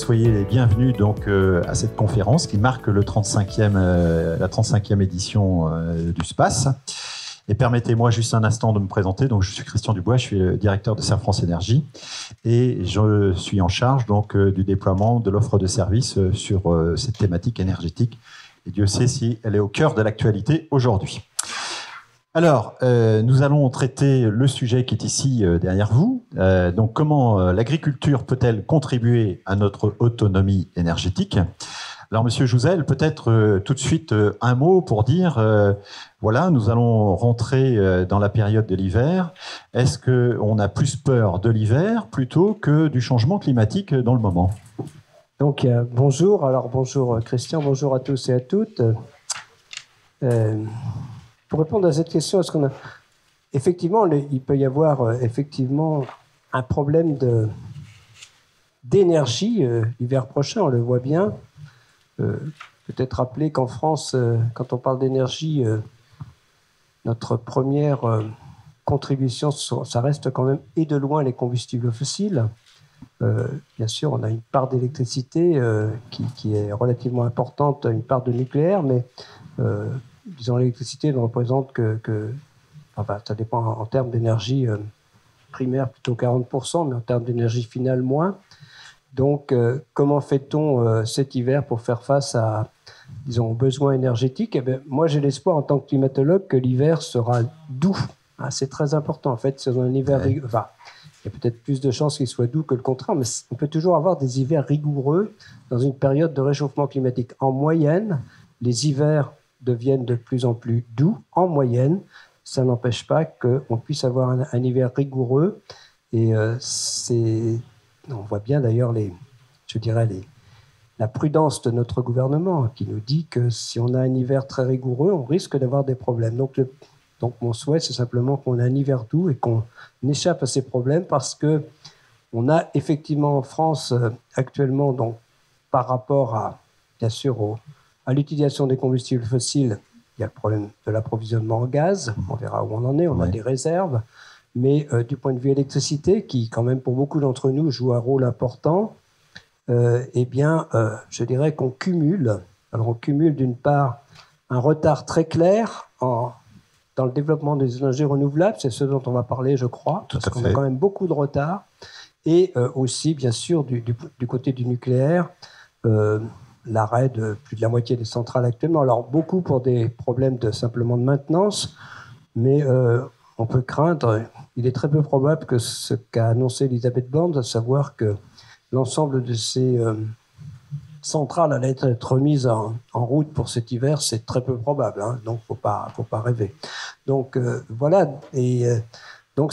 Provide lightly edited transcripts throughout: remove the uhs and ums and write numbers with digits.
soyez les bienvenus donc, à cette conférence qui marque la 35e édition du SPACE. Et permettez-moi juste un instant de me présenter. Donc, je suis Christian Dubois, je suis le directeur de Serre France Énergie et je suis en charge donc, du déploiement de l'offre de services sur cette thématique énergétique. Et Dieu sait si elle est au cœur de l'actualité aujourd'hui. Alors, nous allons traiter le sujet qui est ici derrière vous. Donc, comment l'agriculture peut-elle contribuer à notre autonomie énergétique ? Alors, Monsieur Jouzel, peut-être tout de suite un mot pour dire, voilà, nous allons rentrer dans la période de l'hiver. Est-ce qu'on a plus peur de l'hiver plutôt que du changement climatique dans le moment ? Donc, bonjour. Alors, bonjour Christian, bonjour à tous et à toutes. Pour répondre à cette question, est-ce qu'on a... Effectivement, il peut y avoir effectivement un problème d'énergie l'hiver prochain, on le voit bien. Peut-être rappeler qu'en France, quand on parle d'énergie, notre première contribution, ça reste quand même et de loin les combustibles fossiles. Bien sûr, on a une part d'électricité qui est relativement importante, une part de nucléaire, mais disons l'électricité ne représente enfin, ça dépend en termes d'énergie primaire plutôt 40%, mais en termes d'énergie finale moins. Donc, comment fait-on cet hiver pour faire face à, disons, aux besoins énergétiques ? Eh bien, moi, j'ai l'espoir en tant que climatologue que l'hiver sera doux. Ah, c'est très important, en fait. C'est un hiver enfin, il y a peut-être plus de chances qu'il soit doux que le contraire, mais on peut toujours avoir des hivers rigoureux dans une période de réchauffement climatique. En moyenne, les hivers deviennent de plus en plus doux. En moyenne, ça n'empêche pas qu'on puisse avoir un hiver rigoureux. Et on voit bien d'ailleurs la prudence de notre gouvernement qui nous dit que si on a un hiver très rigoureux, on risque d'avoir des problèmes. Donc mon souhait, c'est simplement qu'on ait un hiver doux et qu'on échappe à ces problèmes parce qu'on a effectivement en France actuellement, donc, par rapport à, bien sûr, à l'utilisation des combustibles fossiles, il y a le problème de l'approvisionnement en gaz. On verra où on en est, on a des réserves. Mais du point de vue électricité, qui quand même pour beaucoup d'entre nous joue un rôle important, eh bien, je dirais qu'on cumule. Alors on cumule d'une part un retard très clair dans le développement des énergies renouvelables, c'est ce dont on va parler, je crois, parce qu'on a quand même beaucoup de retard. Et aussi, bien sûr, du côté du nucléaire, l'arrêt de plus de la moitié des centrales actuellement. Alors beaucoup pour des problèmes simplement de maintenance, mais on peut craindre, il est très peu probable que ce qu'a annoncé Elisabeth Borne, à savoir que l'ensemble de ces centrales allait être remise en route pour cet hiver, c'est très peu probable, hein, donc faut pas rêver. Donc voilà, et donc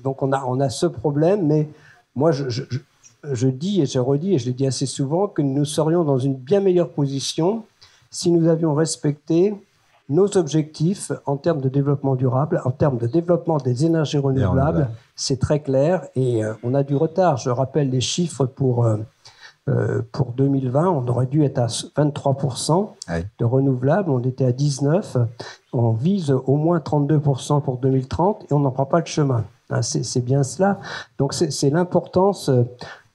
on a ce problème, mais moi je dis et je redis, et je l'ai dit assez souvent, que nous serions dans une bien meilleure position si nous avions respecté nos objectifs en termes de développement durable, en termes de développement des énergies renouvelables. C'est très clair et on a du retard. Je rappelle les chiffres pour 2020, on aurait dû être à 23% de renouvelables, on était à 19%, on vise au moins 32% pour 2030 et on n'en prend pas le chemin. C'est bien cela. Donc c'est l'importance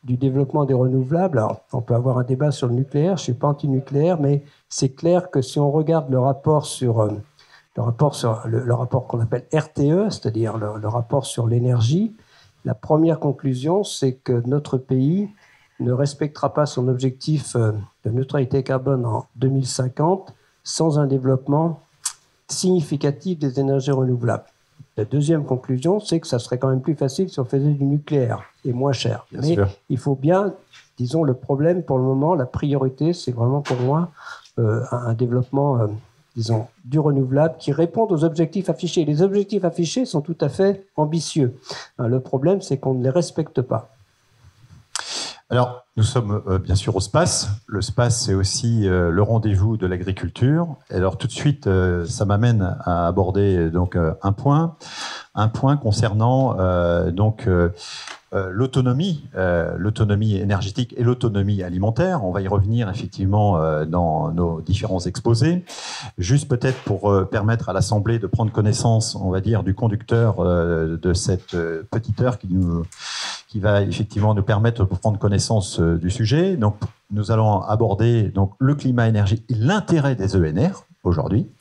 du développort des renouvelables. Alors, on peut avoir un débat sur le nucléaire, je ne suis pas anti-nucléaire, mais c'est clair que si on regarde le rapport qu'on appelle RTE, c'est-à-dire le rapport sur l'énergie, la première conclusion, c'est que notre pays ne respectera pas son objectif de neutralité carbone en 2050 sans un développement significatif des énergies renouvelables. La deuxième conclusion, c'est que ça serait quand même plus facile si on faisait du nucléaire et moins cher. Mais il faut bien, disons, le problème pour le moment, la priorité, c'est vraiment pour moi un développement, disons, du renouvelable qui réponde aux objectifs affichés. Les objectifs affichés sont tout à fait ambitieux. Le problème, c'est qu'on ne les respecte pas. Alors, nous sommes bien sûr au SPACE. Le SPACE, c'est aussi le rendez-vous de l'agriculture. Et alors, tout de suite, ça m'amène à aborder donc un point concernant l'autonomie énergétique et l'autonomie alimentaire. On va y revenir effectivement dans nos différents exposés. Juste peut-être pour permettre à l'Assemblée de prendre connaissance, on va dire, du conducteur de cette petite heure qui qui va effectivement nous permettre de prendre connaissance du sujet. Donc, nous allons aborder donc, le climat, énergie et l'intérêt des ENR aujourd'hui.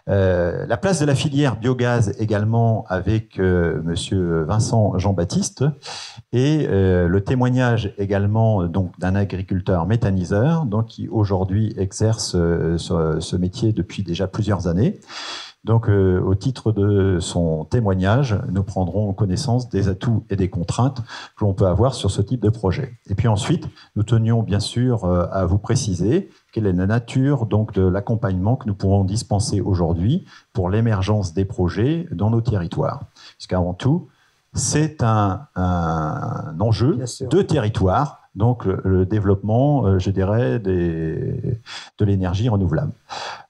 La place de la filière biogaz également avec Monsieur Vincent Jean-Baptiste et le témoignage également donc d'un agriculteur méthaniseur donc qui aujourd'hui exerce ce métier depuis déjà plusieurs années. Donc, au titre de son témoignage, nous prendrons connaissance des atouts et des contraintes que l'on peut avoir sur ce type de projet. Et puis ensuite, nous tenions bien sûr à vous préciser quelle est la nature donc, de l'accompagnement que nous pourrons dispenser aujourd'hui pour l'émergence des projets dans nos territoires. Puisqu'avant tout, c'est un enjeu de territoire, donc le développement, je dirais, de l'énergie renouvelable.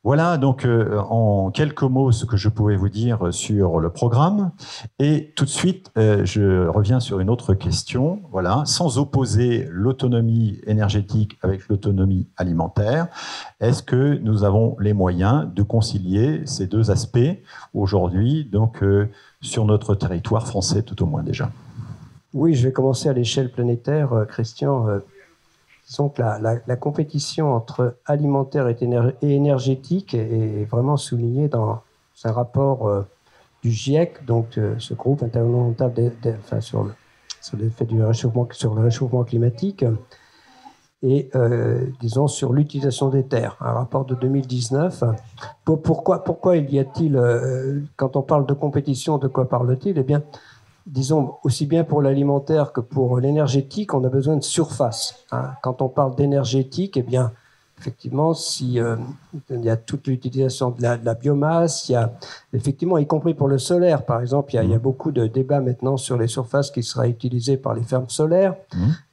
Voilà donc en quelques mots ce que je pouvais vous dire sur le programme. Et tout de suite, je reviens sur une autre question. Voilà, sans opposer l'autonomie énergétique avec l'autonomie alimentaire, est-ce que nous avons les moyens de concilier ces deux aspects aujourd'hui, donc sur notre territoire français tout au moins déjà? Oui, je vais commencer à l'échelle planétaire, Christian. Disons que la compétition entre alimentaire et énergétique est vraiment soulignée dans un rapport du GIEC, donc ce groupe intergouvernemental sur l'effet du réchauffement, sur le réchauffement climatique, et disons sur l'utilisation des terres. Un rapport de 2019. Pourquoi il y a-t-il, quand on parle de compétition, de quoi parle-t-il? Eh bien, disons, aussi bien pour l'alimentaire que pour l'énergétique, on a besoin de surface. Quand on parle d'énergétique, eh bien, effectivement, il y a toute l'utilisation de la biomasse, il y a, effectivement, y compris pour le solaire, par exemple, il y a beaucoup de débats maintenant sur les surfaces qui seraient utilisées par les fermes solaires.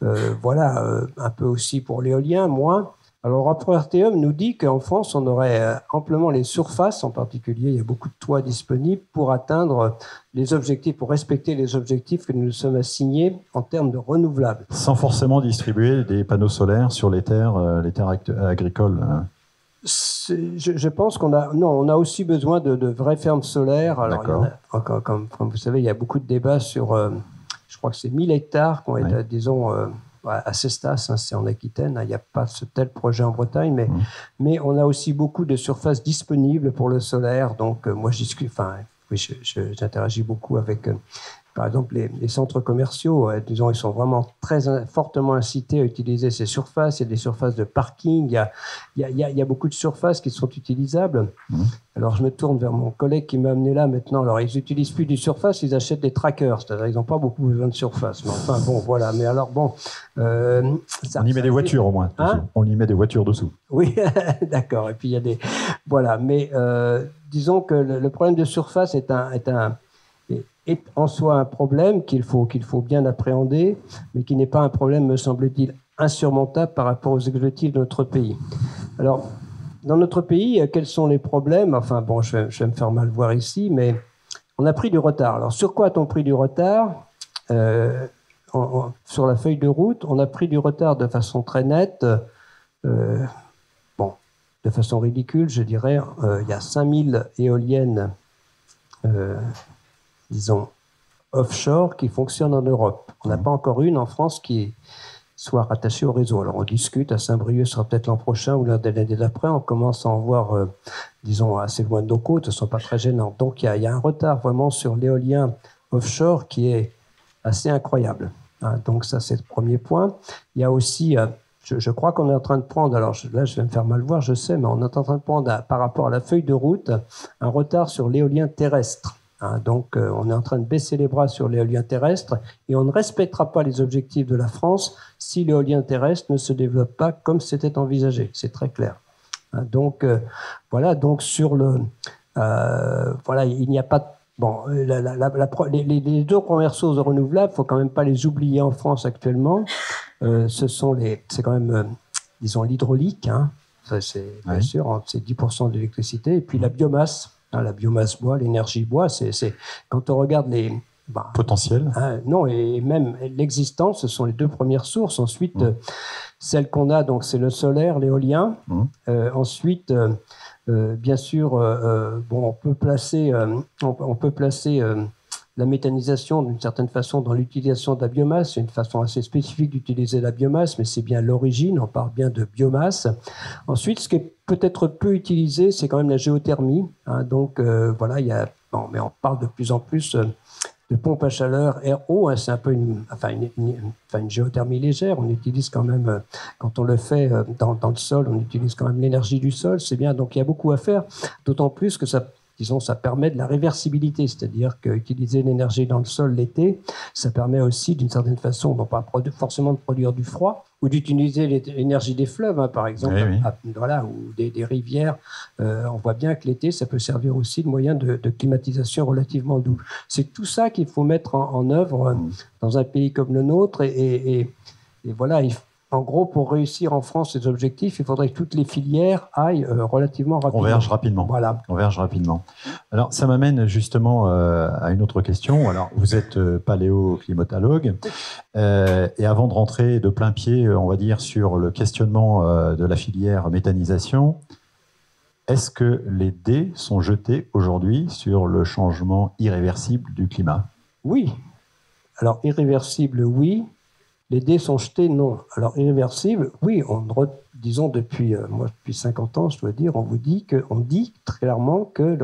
Un peu aussi pour l'éolien, moins. Alors, le rapport RTE nous dit qu'en France, on aurait amplement les surfaces, en particulier, il y a beaucoup de toits disponibles pour atteindre les objectifs, pour respecter les objectifs que nous nous sommes assignés en termes de renouvelables. Sans forcément distribuer des panneaux solaires sur les terres agricoles. Je pense qu'on a aussi besoin de vraies fermes solaires. Alors, comme vous savez, il y a beaucoup de débats sur, je crois que c'est 1000 hectares qui ont été, disons, à Cestas, c'est en Aquitaine, il n'y a pas ce tel projet en Bretagne, mais on a aussi beaucoup de surfaces disponibles pour le solaire. Donc, moi, j'interagis beaucoup avec, par exemple, les centres commerciaux. Disons, ils sont vraiment fortement incités à utiliser ces surfaces. Il y a des surfaces de parking, il y a beaucoup de surfaces qui sont utilisables. Alors, je me tourne vers mon collègue qui m'a amené là maintenant. Alors, ils n'utilisent plus du surface, ils achètent des trackers. C'est-à-dire, ils n'ont pas beaucoup besoin de surface. Mais enfin, bon, voilà. Mais alors, bon... on y met des voitures, au moins. On y met des voitures dessous. Oui, d'accord. Et puis, il y a des... Voilà. Mais disons que le problème de surface est en soi un problème qu'il faut bien appréhender, mais qui n'est pas un problème, me semble-t-il, insurmontable par rapport aux objectifs de notre pays. Alors, dans notre pays, quels sont les problèmes? Enfin, bon, je vais me faire mal voir ici, mais on a pris du retard. Alors, sur quoi a-t-on pris du retard? Sur la feuille de route, on a pris du retard de façon très nette. De façon ridicule, je dirais. Il y a 5000 éoliennes disons, offshore qui fonctionnent en Europe. On n'a pas encore une en France qui soit rattachée au réseau. Alors on discute, à Saint-Brieuc sera peut-être l'an prochain ou l'année d'après, on commence à en voir, disons, assez loin de nos côtes, ce ne sont pas très gênants. Donc il y a un retard vraiment sur l'éolien offshore qui est assez incroyable. Donc ça, c'est le premier point. Il y a aussi... Je crois qu'on est en train de prendre, alors là je vais me faire mal voir, je sais, mais on est en train de prendre, par rapport à la feuille de route, un retard sur l'éolien terrestre. Donc on est en train de baisser les bras sur l'éolien terrestre et on ne respectera pas les objectifs de la France si l'éolien terrestre ne se développe pas comme c'était envisagé. C'est très clair. Donc voilà, donc sur le... voilà, il n'y a pas... Bon, les deux premières sources de renouvelables, il ne faut quand même pas les oublier en France actuellement. C'est quand même, disons, l'hydraulique, c'est bien sûr, c'est 10% de l'électricité, et puis la biomasse bois, l'énergie bois, c'est quand on regarde les... potentiel. Non, et même l'existence, ce sont les deux premières sources. Ensuite, celle qu'on a, donc c'est le solaire, l'éolien. Ensuite, bien sûr, on peut placer la méthanisation, d'une certaine façon, dans l'utilisation de la biomasse. C'est une façon assez spécifique d'utiliser la biomasse, mais c'est bien l'origine, on parle bien de biomasse. Ensuite, ce qui est peut-être peu utilisé, c'est quand même la géothermie. Donc, voilà, mais on parle de plus en plus de pompes à chaleur RO. C'est un peu une géothermie légère. On utilise quand même, quand on le fait dans le sol, on utilise quand même l'énergie du sol. C'est bien, donc il y a beaucoup à faire, d'autant plus que ça permet de la réversibilité, c'est-à-dire qu'utiliser l'énergie dans le sol l'été, ça permet aussi, d'une certaine façon, non pas forcément de produire du froid, ou d'utiliser l'énergie des fleuves, par exemple, voilà, ou des rivières. On voit bien que l'été, ça peut servir aussi de moyen de climatisation relativement doux. C'est tout ça qu'il faut mettre en œuvre dans un pays comme le nôtre, et voilà, en gros, pour réussir en France ces objectifs, il faudrait que toutes les filières aillent relativement rapidement. Convergent rapidement. Voilà. Convergent rapidement. Alors, ça m'amène justement à une autre question. Alors, vous êtes paléoclimatologue. Et avant de rentrer de plein pied, on va dire, sur le questionnement de la filière méthanisation, est-ce que les dés sont jetés aujourd'hui sur le changement irréversible du climat? Oui. Alors, irréversible, oui. Les dés sont jetés, non. Alors, irréversible, oui, disons depuis 50 ans, je dois dire, on dit très clairement que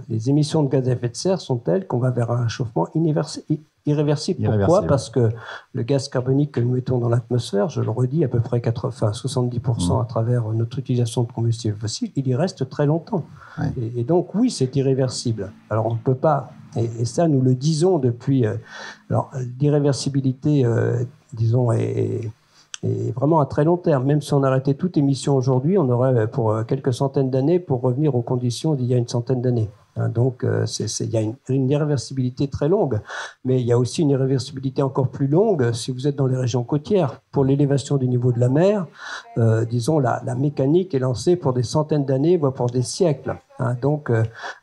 les émissions de gaz à effet de serre sont telles qu'on va vers un réchauffement irréversible. Pourquoi ? Parce que le gaz carbonique que nous mettons dans l'atmosphère, je le redis, à peu près 70% à travers notre utilisation de combustibles fossiles, il y reste très longtemps. Ouais. Et donc, oui, c'est irréversible. Alors, on ne peut pas... Et ça, nous le disons depuis... alors, l'irréversibilité, disons, est vraiment à très long terme. Même si on arrêtait toute émission aujourd'hui, on aurait pour quelques centaines d'années pour revenir aux conditions d'il y a une centaine d'années. Donc, il y a une irréversibilité très longue, mais il y a aussi une irréversibilité encore plus longue si vous êtes dans les régions côtières. Pour l'élévation du niveau de la mer, disons, la mécanique est lancée pour des centaines d'années, voire pour des siècles. Donc,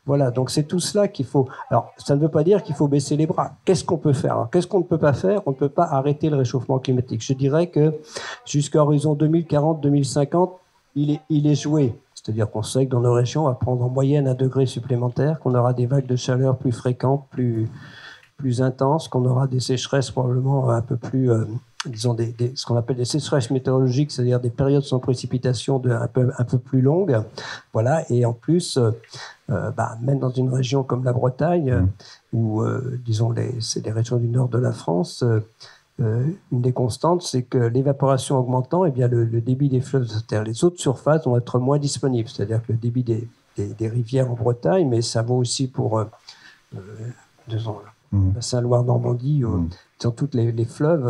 voilà, donc c'est tout cela qu'il faut... Alors, ça ne veut pas dire qu'il faut baisser les bras. Qu'est-ce qu'on peut faire ? Alors, qu'est-ce qu'on ne peut pas faire ? On ne peut pas arrêter le réchauffement climatique. Je dirais que jusqu'à horizon 2040-2050, il est joué. C'est-à-dire qu'on sait que dans nos régions, on va prendre en moyenne 1 degré supplémentaire, qu'on aura des vagues de chaleur plus fréquentes, plus intenses, qu'on aura des sécheresses probablement un peu plus, disons, ce qu'on appelle des sécheresses météorologiques, c'est-à-dire des périodes sans précipitation un peu plus longues. Voilà. Et en plus, même dans une région comme la Bretagne, où, disons, c'est les régions du nord de la France, une des constantes, c'est que l'évaporation augmentant, eh bien, le débit des fleuves, c'est-à-dire les eaux de surface, vont être moins disponibles. C'est-à-dire que le débit des rivières en Bretagne, mais ça vaut aussi pour la Saint-Loire-Normandie, dans toutes les fleuves.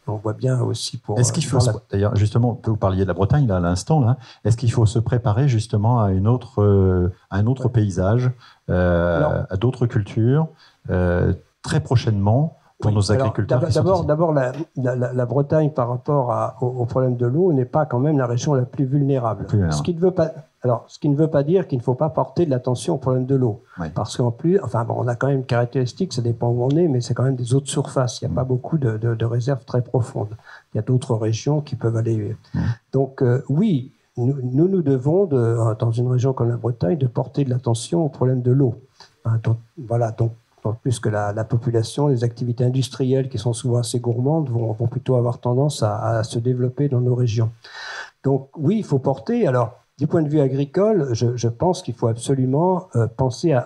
On voit bien aussi pour... Est-ce qu'il faut... D'ailleurs, justement, vous parliez de la Bretagne là, à l'instant, là. Est-ce qu'il faut se préparer justement à un autre paysage, à d'autres cultures, très prochainement pour nos agriculteurs? D'abord, la Bretagne, par rapport au problème de l'eau, n'est pas quand même la région la plus vulnérable. Ce qui ne veut pas dire qu'il ne faut pas porter de l'attention au problème de l'eau. Oui. Parce qu'en plus, on a quand même une caractéristique, ça dépend où on est, mais c'est quand même des eaux de surface. Il n'y a pas beaucoup de réserves très profondes. Il y a d'autres régions qui peuvent aller... Donc, oui, nous devons, dans une région comme la Bretagne, de porter de l'attention au problème de l'eau. Voilà, donc, plus que la population, les activités industrielles qui sont souvent assez gourmandes vont plutôt avoir tendance à se développer dans nos régions. Donc oui, il faut porter. Alors, du point de vue agricole, je pense qu'il faut absolument penser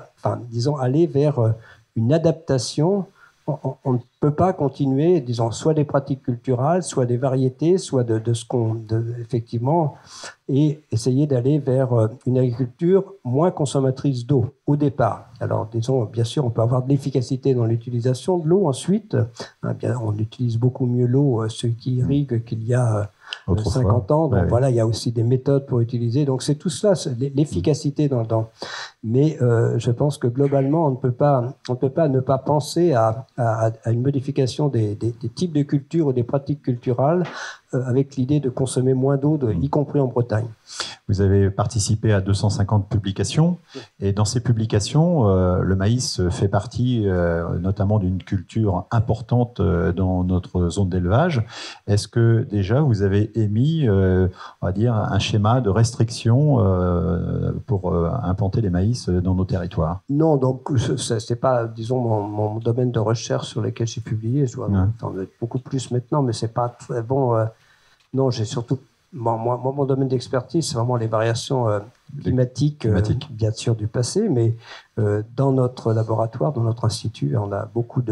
aller vers une adaptation. On ne peut pas continuer, disons, soit des pratiques culturelles, soit des variétés, soit effectivement, et essayer d'aller vers une agriculture moins consommatrice d'eau au départ. Alors, disons, bien sûr, on peut avoir de l'efficacité dans l'utilisation de l'eau. Ensuite, on utilise beaucoup mieux l'eau, ceux qui irriguent, qu'il y a 50 ans. Donc voilà, il y a aussi des méthodes pour utiliser. Donc c'est tout cela, l'efficacité dans. Mais je pense que globalement, on ne peut pas ne pas penser à une modification des types de cultures ou des pratiques culturelles avec l'idée de consommer moins d'eau, y compris en Bretagne. Vous avez participé à 250 publications. Et dans ces publications, le maïs fait partie notamment d'une culture importante dans notre zone d'élevage. Est-ce que déjà vous avez émis, on va dire, un schéma de restriction pour implanter les maïs dans nos territoires? Non, donc c'est pas, disons, mon domaine de recherche sur lequel j'ai publié. Je dois en être beaucoup plus maintenant, mais c'est pas très bon. Non, j'ai surtout mon domaine d'expertise, c'est vraiment les variations climatiques, bien sûr du passé, mais dans notre laboratoire, dans notre institut, on a beaucoup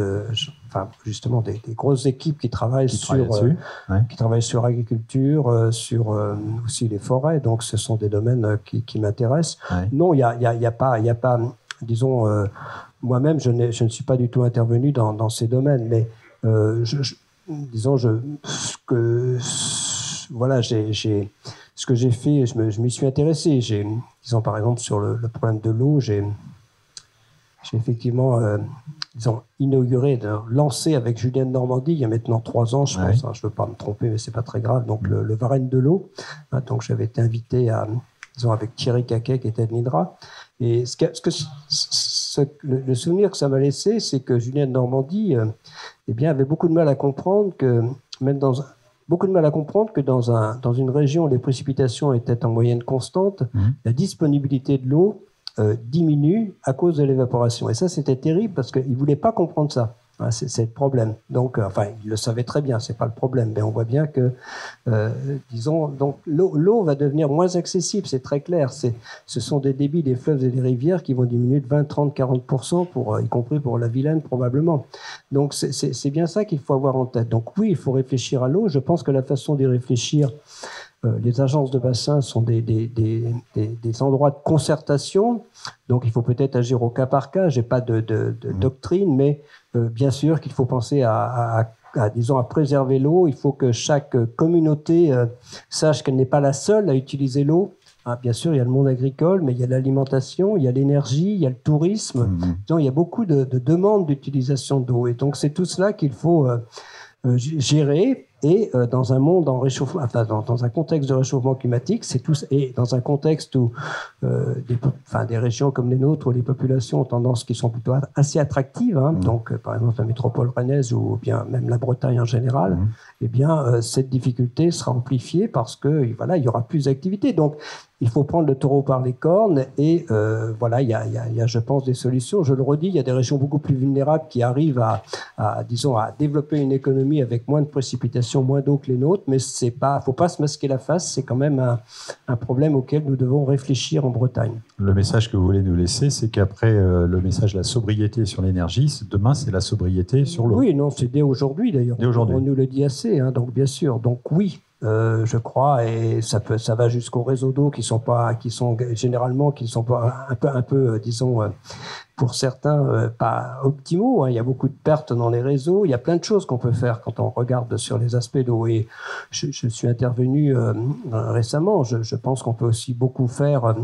justement des grosses équipes qui travaillent sur l'agriculture, sur aussi les forêts. Donc, ce sont des domaines qui m'intéressent. Ouais. Non, il y a pas, disons, moi-même, je ne suis pas du tout intervenu dans ces domaines, mais voilà, ce que j'ai fait, je m'y suis intéressé. Disons, par exemple, sur le problème de l'eau, j'ai effectivement lancé avec Julien de Normandie, il y a maintenant 3 ans, je pense, je ne veux pas me tromper, mais ce n'est pas très grave, donc le Varenne de l'eau. Donc, j'avais été invité avec Thierry Caquet, qui était de l'INRA. Et le souvenir que ça m'a laissé, c'est que Julien de Normandie avait beaucoup de mal à comprendre que, même dans une région où les précipitations étaient en moyenne constante, la disponibilité de l'eau diminue à cause de l'évaporation. Et ça, c'était terrible parce qu'il ne voulait pas comprendre ça. C'est le problème. Donc, il le savait très bien, c'est pas le problème, mais on voit bien que, donc l'eau va devenir moins accessible, c'est très clair. Ce sont des débits des fleuves et des rivières qui vont diminuer de 20, 30, 40%, y compris pour la Vilaine probablement. Donc, c'est bien ça qu'il faut avoir en tête. Donc oui, il faut réfléchir à l'eau. Je pense que la façon d'y réfléchir, les agences de bassin sont des endroits de concertation, donc il faut peut-être agir au cas par cas. J'ai pas de doctrine, mais bien sûr qu'il faut penser à préserver l'eau. Il faut que chaque communauté sache qu'elle n'est pas la seule à utiliser l'eau. Bien sûr, il y a le monde agricole, mais il y a l'alimentation, il y a l'énergie, il y a le tourisme. Donc, il y a beaucoup de demandes d'utilisation d'eau. Et donc, c'est tout cela qu'il faut gérer. Et dans un monde en réchauffement, dans un contexte de réchauffement climatique, et dans un contexte où des régions comme les nôtres où les populations ont tendance qui sont plutôt assez attractives, donc par exemple la métropole rennaise ou bien même la Bretagne en général, cette difficulté sera amplifiée parce que il y aura plus d'activité. Donc il faut prendre le taureau par les cornes et il y a, je pense, des solutions. Je le redis, il y a des régions beaucoup plus vulnérables qui arrivent à développer une économie avec moins de précipitations, moins d'eau que les nôtres, mais faut pas se masquer la face, c'est quand même un problème auquel nous devons réfléchir en Bretagne. Le message que vous voulez nous laisser, c'est qu'après le message de la sobriété sur l'énergie, demain c'est la sobriété sur l'eau. Oui, non, c'est dès aujourd'hui d'ailleurs. Dès aujourd'hui. On nous le dit assez, donc bien sûr. Donc oui. Je crois, et ça va jusqu'aux réseaux d'eau qui sont pas un peu, disons, pour certains, pas optimaux. Il y a beaucoup de pertes dans les réseaux. Il y a plein de choses qu'on peut faire quand on regarde sur les aspects d'eau. Et je suis intervenu récemment. Je pense qu'on peut aussi beaucoup faire.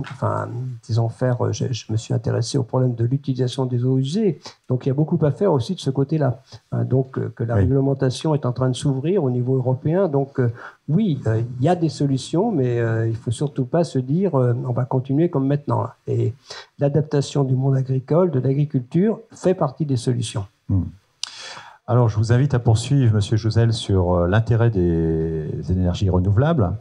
Je me suis intéressé au problème de l'utilisation des eaux usées. Donc il y a beaucoup à faire aussi de ce côté-là. Donc que la réglementation est en train de s'ouvrir au niveau européen. Donc oui, il y a des solutions, mais il faut surtout pas se dire on va continuer comme maintenant. Et l'adaptation du monde agricole, de l'agriculture, fait partie des solutions. Alors, je vous invite à poursuivre, Monsieur Jouzel, sur l'intérêt des énergies renouvelables.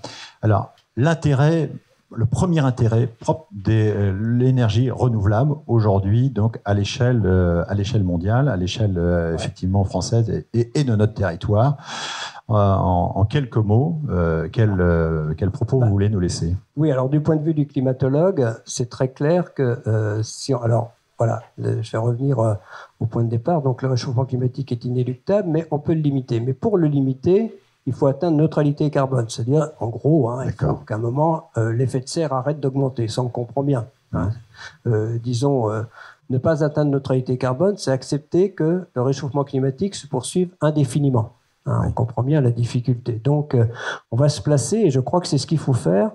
Alors, le premier intérêt propre de l'énergie renouvelable aujourd'hui, donc à l'échelle mondiale, à l'échelle effectivement française et de notre territoire. En quelques mots, quel propos vous voulez nous laisser? Oui, alors du point de vue du climatologue, c'est très clair que je vais revenir au point de départ. Donc le réchauffement climatique est inéluctable, mais on peut le limiter. Mais pour le limiter, il faut atteindre neutralité carbone. C'est-à-dire, en gros, il faut qu'à un moment, l'effet de serre arrête d'augmenter. Ça, on comprend bien. Ne pas atteindre neutralité carbone, c'est accepter que le réchauffement climatique se poursuive indéfiniment. On comprend bien la difficulté. Donc, on va se placer, et je crois que c'est ce qu'il faut faire,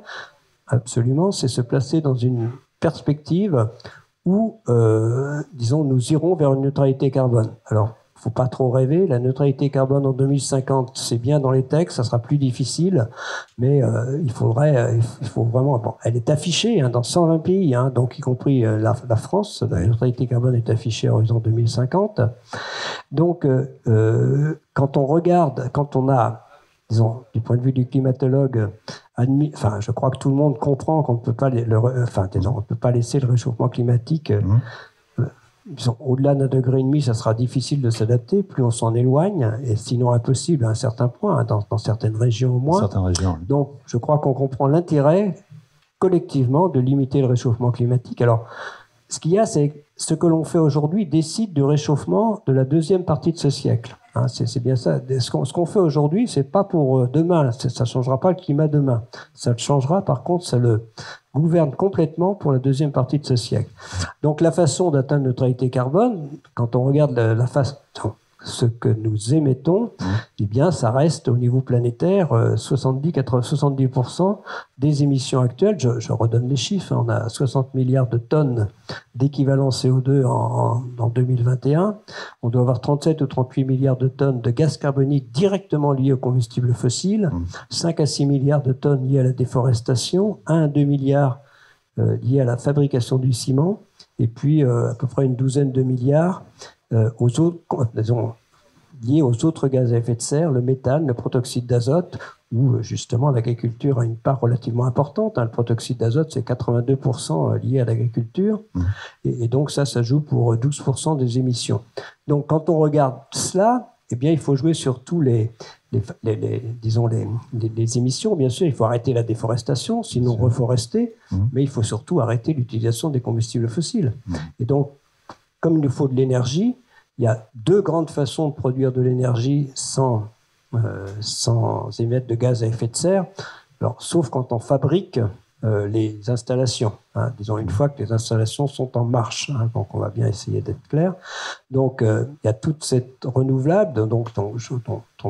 absolument, c'est se placer dans une perspective où, nous irons vers une neutralité carbone. Alors, faut pas trop rêver. La neutralité carbone en 2050, c'est bien dans les textes, ça sera plus difficile, mais il faut vraiment. Bon, elle est affichée dans 120 pays, donc y compris la France. La neutralité carbone est affichée à horizon 2050. Donc, quand on regarde, quand on a, disons, du point de vue du climatologue, je crois que tout le monde comprend qu'on ne peut pas, on peut pas laisser le réchauffement climatique. Au-delà d'1,5 degré, ça sera difficile de s'adapter, plus on s'en éloigne, et sinon impossible à un certain point, dans certaines régions au moins. Certaines régions. Donc, je crois qu'on comprend l'intérêt, collectivement, de limiter le réchauffement climatique. Alors, ce qu'il y a, c'est ce que l'on fait aujourd'hui décide du réchauffement de la deuxième partie de ce siècle. C'est bien ça. Ce qu'on fait aujourd'hui, c'est pas pour demain. Ça changera pas le climat demain. Ça le changera, par contre, ça le gouverne complètement pour la deuxième partie de ce siècle. Donc, la façon d'atteindre la neutralité carbone, quand on regarde ce que nous émettons, eh bien, ça reste au niveau planétaire 70% des émissions actuelles. Je redonne les chiffres. On a 60 milliards de tonnes d'équivalent CO2 en 2021. On doit avoir 37 ou 38 milliards de tonnes de gaz carbonique directement liés aux combustibles fossiles, 5 à 6 milliards de tonnes liées à la déforestation, 1 à 2 milliards liés à la fabrication du ciment, et puis à peu près une douzaine de milliards liés aux autres gaz à effet de serre, le méthane, le protoxyde d'azote, où justement l'agriculture a une part relativement importante. Le protoxyde d'azote, c'est 82% lié à l'agriculture, et donc ça joue pour 12% des émissions. Donc quand on regarde cela, eh bien il faut jouer sur tous les émissions. Bien sûr, il faut arrêter la déforestation, sinon reforester, mais il faut surtout arrêter l'utilisation des combustibles fossiles. Et donc, comme il nous faut de l'énergie, il y a 2 grandes façons de produire de l'énergie sans émettre de gaz à effet de serre. Alors, sauf quand on fabrique les installations. Disons une fois que les installations sont en marche. Donc, on va bien essayer d'être clair. Donc, il y a toute cette renouvelable, dont on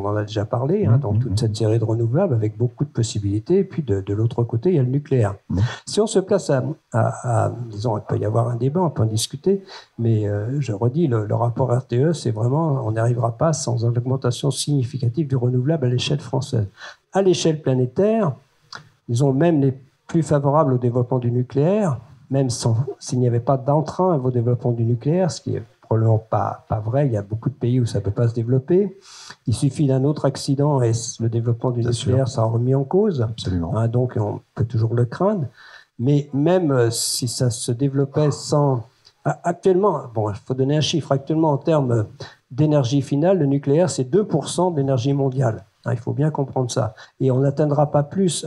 en a déjà parlé, donc toute cette série de renouvelables avec beaucoup de possibilités. Et puis, de l'autre côté, il y a le nucléaire. Si on se place disons, il peut y avoir un débat, on peut en discuter, mais je redis, le rapport RTE, c'est vraiment, on n'y arrivera pas sans une augmentation significative du renouvelable à l'échelle française. À l'échelle planétaire, disons, même les plus favorable au développement du nucléaire, même s'il n'y avait pas d'entrain au développement du nucléaire, ce qui est probablement pas vrai. Il y a beaucoup de pays où ça ne peut pas se développer. Il suffit d'un autre accident et le développement du nucléaire sera remis en cause. Absolument. Donc on peut toujours le craindre. Mais même si ça se développait sans... Actuellement, il faut donner un chiffre. Actuellement, en termes d'énergie finale, le nucléaire, c'est 2% de l'énergie mondiale. Il faut bien comprendre ça. Et on n'atteindra pas plus...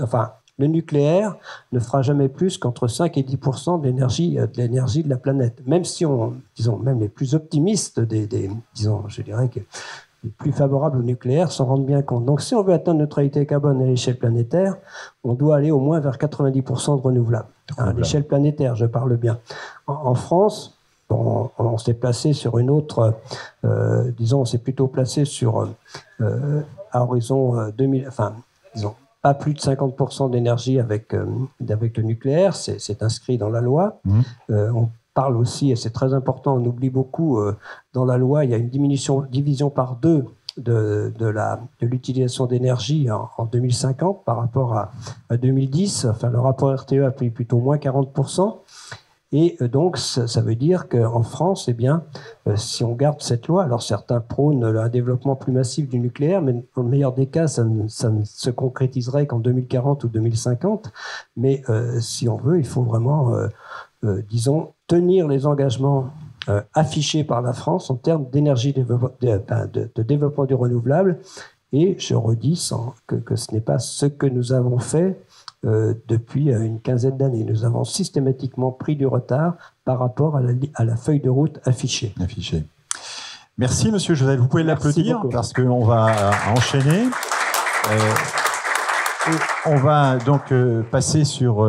Le nucléaire ne fera jamais plus qu'entre 5 et 10% de l'énergie de la planète. Même si même les plus optimistes je dirais que les plus favorables au nucléaire s'en rendent bien compte. Donc, si on veut atteindre la neutralité carbone à l'échelle planétaire, on doit aller au moins vers 90% de renouvelables. À l'échelle planétaire, je parle bien. En France, on s'est placé sur une autre, on s'est plutôt placé sur à horizon 2000, pas plus de 50% d'énergie avec le nucléaire, c'est inscrit dans la loi. On parle aussi, et c'est très important, on oublie beaucoup, dans la loi, il y a une division par 2 de l'utilisation d'énergie en 2050 par rapport à 2010. Le rapport RTE a pris plutôt moins 40%. Et donc, ça veut dire qu'en France, si on garde cette loi, alors certains prônent un développement plus massif du nucléaire, mais dans le meilleur des cas, ça ne se concrétiserait qu'en 2040 ou 2050. Mais si on veut, il faut vraiment, tenir les engagements affichés par la France en termes d'énergie, de développement du renouvelable. Et je redis que ce n'est pas ce que nous avons fait depuis une quinzaine d'années. Nous avons systématiquement pris du retard par rapport à la feuille de route affichée. Merci, monsieur Joseph. Vous pouvez l'applaudir parce qu'on va enchaîner. On va donc passer sur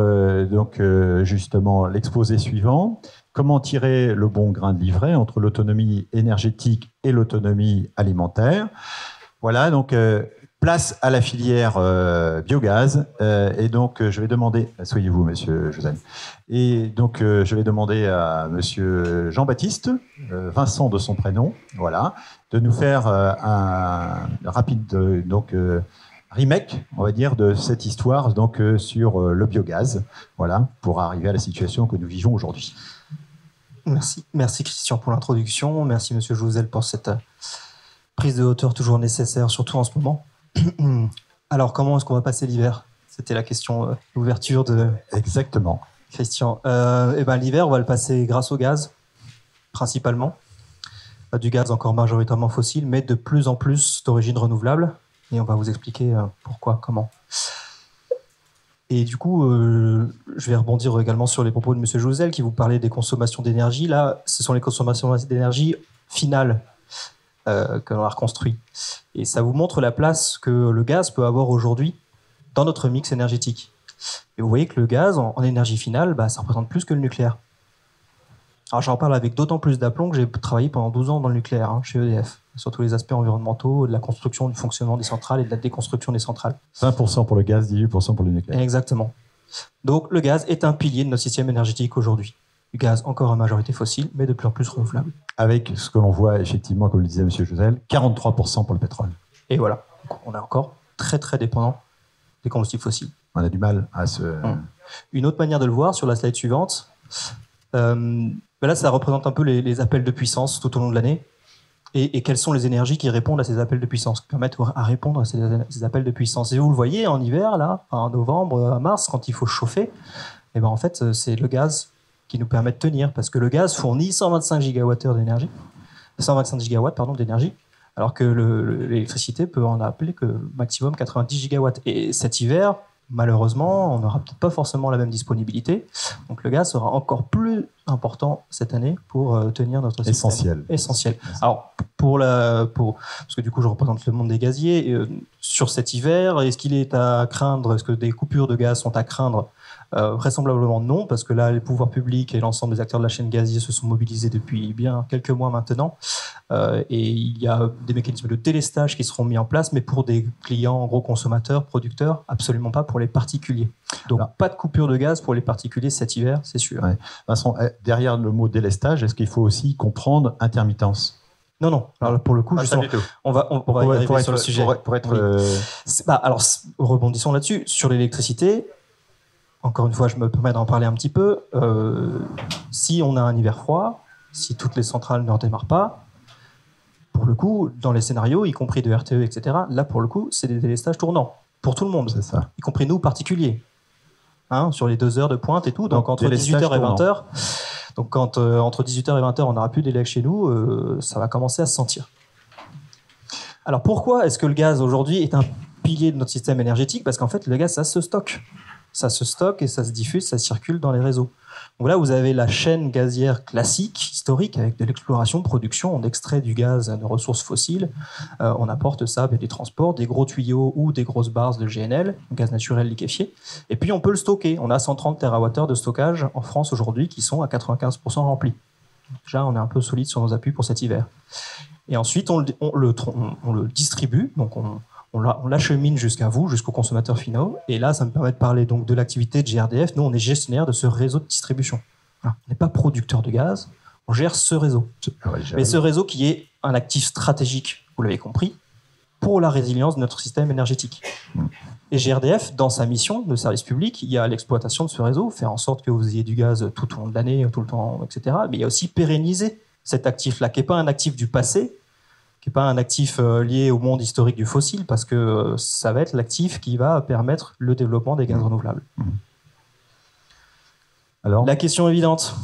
justement l'exposé suivant. Comment tirer le bon grain de livret entre l'autonomie énergétique et l'autonomie alimentaire. Voilà, donc Place à la filière biogaz. Et donc, je vais demander... Soyez-vous, monsieur Josène. Et donc, je vais demander à monsieur Jean-Baptiste, Vincent de son prénom, voilà, de nous faire un rapide remake, on va dire, de cette histoire donc, sur le biogaz, voilà, pour arriver à la situation que nous vivons aujourd'hui. Merci Christian pour l'introduction. Merci monsieur Jouzel pour cette prise de hauteur toujours nécessaire, surtout en ce moment. Alors, comment est-ce qu'on va passer l'hiver? C'était la question d'ouverture de Exactement. Christian. L'hiver, on va le passer grâce au gaz, principalement. Du gaz encore majoritairement fossile, mais de plus en plus d'origine renouvelable. Et on va vous expliquer pourquoi, comment. Et du coup, je vais rebondir également sur les propos de M. Jouzel qui vous parlait des consommations d'énergie. Là, ce sont les consommations d'énergie finales que l'on a reconstruit. Et ça vous montre la place que le gaz peut avoir aujourd'hui dans notre mix énergétique. Et vous voyez que le gaz, en énergie finale, ça représente plus que le nucléaire. Alors j'en parle avec d'autant plus d'aplomb que j'ai travaillé pendant 12 ans dans le nucléaire, chez EDF, sur tous les aspects environnementaux, de la construction, du fonctionnement des centrales et de la déconstruction des centrales. 20% pour le gaz, 18% pour le nucléaire. Exactement. Donc le gaz est un pilier de notre système énergétique aujourd'hui. Du gaz encore en majorité fossile, mais de plus en plus renouvelable. Avec ce que l'on voit effectivement, comme le disait M. Josel, 43% pour le pétrole. Et voilà, donc, on est encore très très dépendant des combustibles fossiles. On a du mal à se... Une autre manière de le voir, sur la slide suivante, là ça représente un peu les appels de puissance tout au long de l'année. Et quelles sont les énergies qui répondent à ces appels de puissance, qui permettent à répondre à ces appels de puissance. Et vous le voyez en hiver, là, en novembre, à mars, quand il faut chauffer, en fait, c'est le gaz qui nous permet de tenir, parce que le gaz fournit 125 gigawattheures d'énergie, 125 gigawatts d'énergie, alors que l'électricité peut en appeler que maximum 90 gigawatts. Et cet hiver, malheureusement, on n'aura peut-être pas forcément la même disponibilité. Donc le gaz sera encore plus important cette année pour tenir notre système. Essentiel. Alors, parce que du coup, je représente le monde des gaziers. Sur cet hiver, est-ce qu'il est à craindre? Est-ce que des coupures de gaz sont à craindre? Vraisemblablement non, parce que là, les pouvoirs publics et l'ensemble des acteurs de la chaîne gazière se sont mobilisés depuis bien quelques mois maintenant. Et il y a des mécanismes de délestage qui seront mis en place, mais pour des clients gros consommateurs, producteurs, absolument pas pour les particuliers. Donc pas de coupure de gaz pour les particuliers cet hiver, c'est sûr. Ouais. Vincent, derrière le mot délestage, est-ce qu'il faut aussi comprendre intermittence? Non. Alors pour le coup, justement, on va y arriver sur le sujet. Alors, rebondissons là-dessus. Sur l'électricité, encore une fois, je me permets d'en parler un petit peu. Si on a un hiver froid, si toutes les centrales ne redémarrent pas, pour le coup, dans les scénarios, y compris de RTE, etc., là, pour le coup, c'est des délestages tournants. Pour tout le monde. C'est ça. Y compris nous, particuliers. Sur les 2 heures de pointe et tout. Donc entre 18h et 20h. Donc quand entre 18h et 20h, on n'aura plus d'élec chez nous, ça va commencer à se sentir. Alors pourquoi est-ce que le gaz, aujourd'hui, est un pilier de notre système énergétique? Parce qu'en fait, le gaz, ça se stocke. Ça se stocke et ça se diffuse, ça circule dans les réseaux. Donc là, vous avez la chaîne gazière classique, historique, avec de l'exploration, production, on extrait du gaz de ressources fossiles, on apporte ça avec des transports, des gros tuyaux ou des grosses barres de GNL, gaz naturel liquéfié, et puis on peut le stocker. On a 130 TWh de stockage en France aujourd'hui qui sont à 95% remplis. Déjà, on est un peu solide sur nos appuis pour cet hiver. Et ensuite, on le distribue, donc on l'achemine jusqu'à vous, jusqu'aux consommateurs finaux. Et là, ça me permet de parler donc de l'activité de GRDF. Nous, on est gestionnaire de ce réseau de distribution. Voilà. On n'est pas producteur de gaz, on gère ce réseau. Mais ce réseau qui est un actif stratégique, vous l'avez compris, pour la résilience de notre système énergétique. Et GRDF, dans sa mission de service public, il y a l'exploitation de ce réseau, faire en sorte que vous ayez du gaz tout au long de l'année, tout le temps, etc. Mais il y a aussi pérenniser cet actif-là, qui n'est pas un actif du passé, qui n'est pas un actif lié au monde historique du fossile, parce que ça va être l'actif qui va permettre le développement des gaz renouvelables. Alors, la question évidente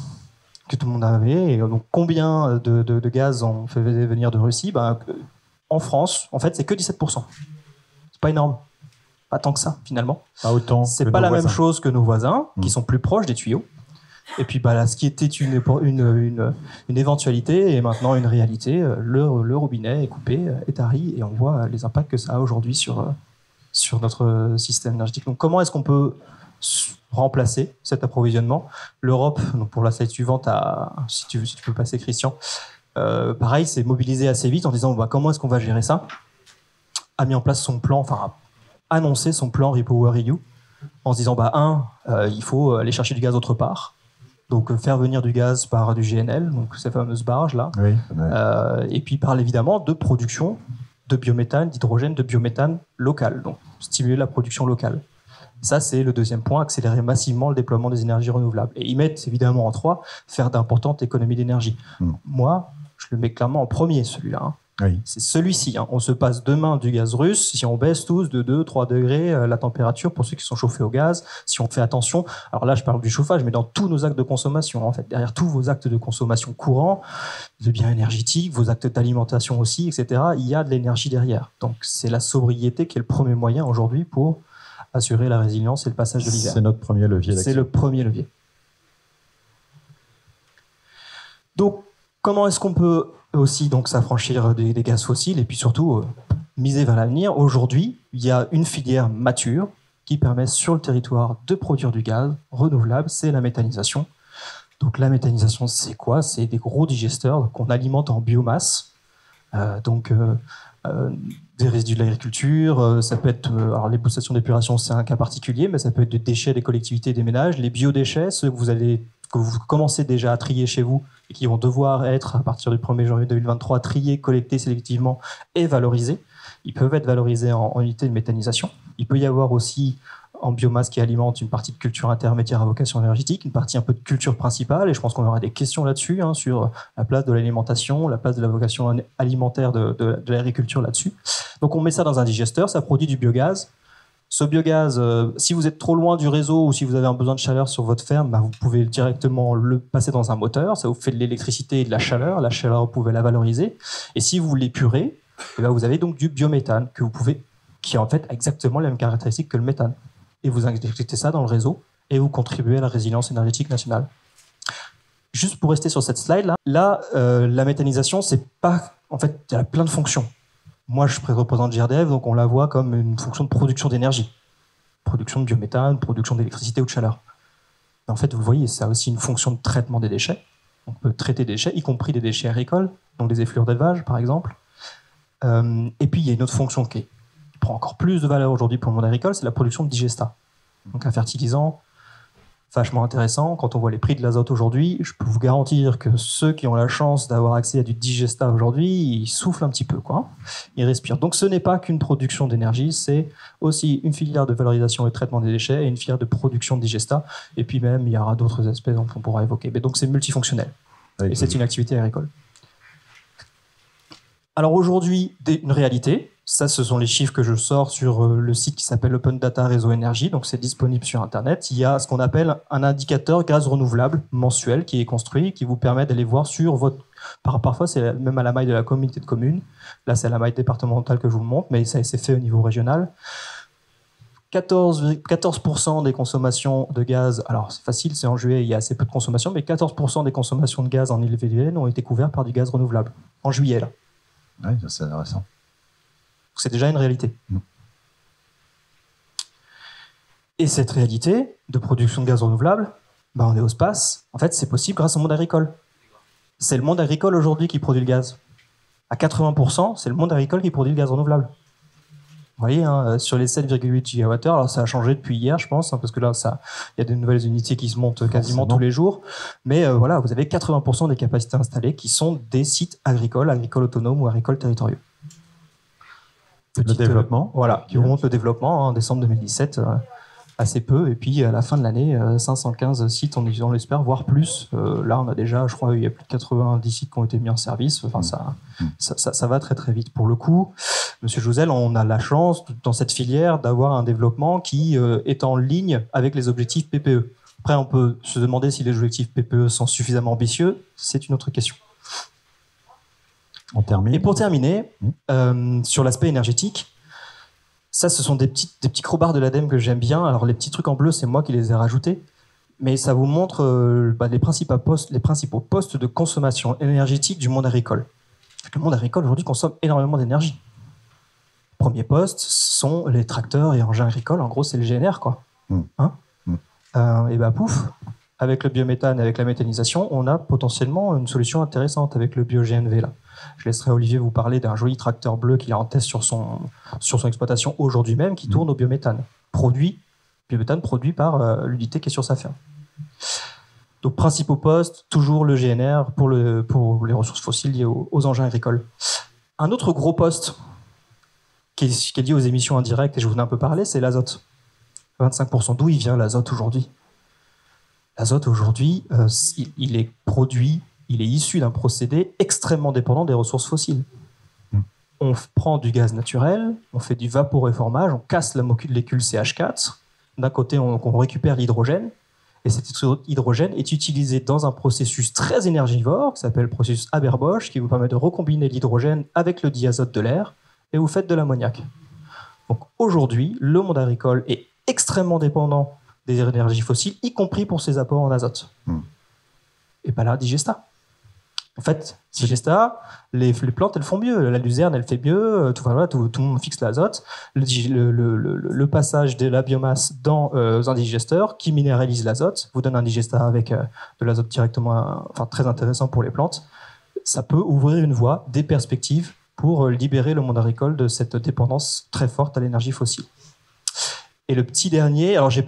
que tout le monde avait, donc combien de gaz on fait venir de Russie? En France, en fait, c'est que 17%. C'est pas énorme. Pas tant que ça, finalement. Pas autant. C'est pas la même chose que nos voisins, qui sont plus proches des tuyaux. Et puis là, ce qui était une éventualité est maintenant une réalité. Le robinet est coupé, est tari, et on voit les impacts que ça a aujourd'hui sur notre système énergétique. Donc comment est-ce qu'on peut remplacer cet approvisionnement? L'Europe, donc pour la slide suivante, si tu peux passer Christian, pareil, c'est mobilisé assez vite en disant comment est-ce qu'on va gérer ça? a mis en place son plan, enfin a annoncé son plan REPowerEU en se disant il faut aller chercher du gaz autre part. Donc faire venir du gaz par du GNL, donc ces fameuses barges là. Oui, et puis il parle évidemment de production de biométhane, d'hydrogène, de biométhane local, donc stimuler la production locale. Ça, c'est le deuxième point, accélérer massivement le déploiement des énergies renouvelables. Et ils mettent évidemment en 3, faire d'importantes économies d'énergie. Moi, je le mets clairement en premier, celui-là. Hein. Oui. C'est celui-ci. Hein. On se passe demain du gaz russe, si on baisse tous de 2-3 degrés la température pour ceux qui sont chauffés au gaz, si on fait attention. Alors là, je parle du chauffage, mais dans tous nos actes de consommation, en fait. Derrière tous vos actes de consommation courants, de biens énergétiques, vos actes d'alimentation aussi, etc., il y a de l'énergie derrière. Donc c'est la sobriété qui est le premier moyen aujourd'hui pour assurer la résilience et le passage de l'hiver. C'est notre premier levier d'action. C'est le premier levier. Donc, comment est-ce qu'on peut aussi donc s'affranchir des gaz fossiles et puis surtout miser vers l'avenir? Aujourd'hui, il y a une filière mature qui permet sur le territoire de produire du gaz renouvelable, c'est la méthanisation. Donc la méthanisation, c'est quoi? C'est des gros digesteurs qu'on alimente en biomasse. Des résidus de l'agriculture, ça peut être, alors les stations d'épuration c'est un cas particulier, mais ça peut être des déchets des collectivités et des ménages, les biodéchets, ceux que vous commencez déjà à trier chez vous et qui vont devoir être, à partir du 1er janvier 2023, triés, collectés sélectivement et valorisés. Ils peuvent être valorisés en unité de méthanisation. Il peut y avoir aussi en biomasse qui alimente une partie de culture intermédiaire à vocation énergétique, une partie un peu de culture principale, et je pense qu'on aura des questions là-dessus, hein, sur la place de l'alimentation, la place de la vocation alimentaire de l'agriculture là-dessus. Donc on met ça dans un digesteur, ça produit du biogaz. Ce biogaz, si vous êtes trop loin du réseau ou si vous avez un besoin de chaleur sur votre ferme, vous pouvez directement le passer dans un moteur, ça vous fait de l'électricité et de la chaleur, vous pouvez la valoriser, et si vous l'épurez, vous avez donc du biométhane qui en fait a exactement les mêmes caractéristiques que le méthane. Et vous injectez ça dans le réseau et vous contribuez à la résilience énergétique nationale. Juste pour rester sur cette slide-là, la méthanisation, c'est pas... En fait, il y a plein de fonctions. Moi, je représente GRDF, donc on la voit comme une fonction de production d'énergie. Production de biométhane, production d'électricité ou de chaleur. Mais en fait, vous voyez, ça a aussi une fonction de traitement des déchets. On peut traiter des déchets, y compris des déchets agricoles, donc des effluents d'élevage, par exemple. Et puis, il y a une autre fonction qui prend encore plus de valeur aujourd'hui pour le monde agricole, c'est la production de digestat. Donc un fertilisant vachement intéressant. Quand on voit les prix de l'azote aujourd'hui, je peux vous garantir que ceux qui ont la chance d'avoir accès à du digestat aujourd'hui, ils soufflent un petit peu, quoi. Ils respirent. Donc ce n'est pas qu'une production d'énergie, c'est aussi une filière de valorisation et de traitement des déchets et une filière de production de digestat. Et puis même, il y aura d'autres aspects dont on pourra évoquer. Mais donc c'est multifonctionnel. Et c'est une activité agricole. Alors aujourd'hui, une réalité. Ça, ce sont les chiffres que je sors sur le site qui s'appelle Open Data Réseau Énergie. Donc, c'est disponible sur Internet. Il y a ce qu'on appelle un indicateur gaz renouvelable mensuel qui est construit, qui vous permet d'aller voir sur votre... Parfois, c'est même à la maille de la communauté de communes. Là, c'est à la maille départementale que je vous le montre, mais ça c'est fait au niveau régional. 14% des consommations de gaz, alors c'est facile, c'est en juillet, il y a assez peu de consommation, mais 14% des consommations de gaz en Ille-et-Vilaine ont été couvertes par du gaz renouvelable. En juillet, là. Oui, c'est intéressant. C'est déjà une réalité. Et cette réalité de production de gaz renouvelable, on est au space. En fait, c'est possible grâce au monde agricole. C'est le monde agricole aujourd'hui qui produit le gaz. À 80%, c'est le monde agricole qui produit le gaz renouvelable. Vous voyez, hein, sur les 7,8 gigawattheures, alors ça a changé depuis hier, je pense, hein, parce que là, il y a de nouvelles unités qui se montent quasiment tous les jours. Mais voilà, vous avez 80% des capacités installées qui sont des sites agricoles autonomes ou agricoles territoriaux. Le développement. Voilà, qui remonte le développement en décembre 2017, assez peu. Et puis à la fin de l'année, 515 sites, on l'espère, voire plus. Là, on a déjà, je crois, il y a plus de 90 sites qui ont été mis en service. Enfin, ça va très très vite. Pour le coup, Monsieur Jouzel, on a la chance, dans cette filière, d'avoir un développement qui est en ligne avec les objectifs PPE. Après, on peut se demander si les objectifs PPE sont suffisamment ambitieux. C'est une autre question. Et pour terminer, sur l'aspect énergétique, ça, ce sont des petits crobards de l'ADEME que j'aime bien. Alors, les petits trucs en bleu, c'est moi qui les ai rajoutés. Mais ça vous montre les principaux postes de consommation énergétique du monde agricole. Le monde agricole, aujourd'hui, consomme énormément d'énergie. Premier poste, ce sont les tracteurs et engins agricoles. En gros, c'est le GNR, quoi. Et pouf, avec le biométhane et avec la méthanisation, on a potentiellement une solution intéressante avec le bio-GNV là. Je laisserai Olivier vous parler d'un joli tracteur bleu qu'il a en test sur son exploitation aujourd'hui même, qui tourne au biométhane. Biométhane produit par l'unité qui est sur sa ferme. Donc, principaux postes, toujours le GNR pour les ressources fossiles liées aux engins agricoles. Un autre gros poste qui est lié aux émissions indirectes, et je vous en ai un peu parlé, c'est l'azote. 25%. D'où il vient l'azote aujourd'hui ? L'azote aujourd'hui, il est produit, il est issu d'un procédé extrêmement dépendant des ressources fossiles. On prend du gaz naturel, on fait du vaporéformage, on casse la molécule CH4. D'un côté, on récupère l'hydrogène, et cet hydrogène est utilisé dans un processus très énergivore, qui s'appelle le processus Haber-Bosch, qui vous permet de recombiner l'hydrogène avec le diazote de l'air, et vous faites de l'ammoniac. Donc aujourd'hui, le monde agricole est extrêmement dépendant des énergies fossiles, y compris pour ses apports en azote. Et bien là, Digesta. En fait, Digesta, les plantes, elles font mieux. La luzerne, elle fait mieux. Tout le monde fixe l'azote. Le passage de la biomasse dans un digesteur qui minéralise l'azote vous donne un digesta avec de l'azote directement, très intéressant pour les plantes. Ça peut ouvrir une voie, des perspectives pour libérer le monde agricole de cette dépendance très forte à l'énergie fossile. Et le petit dernier, alors je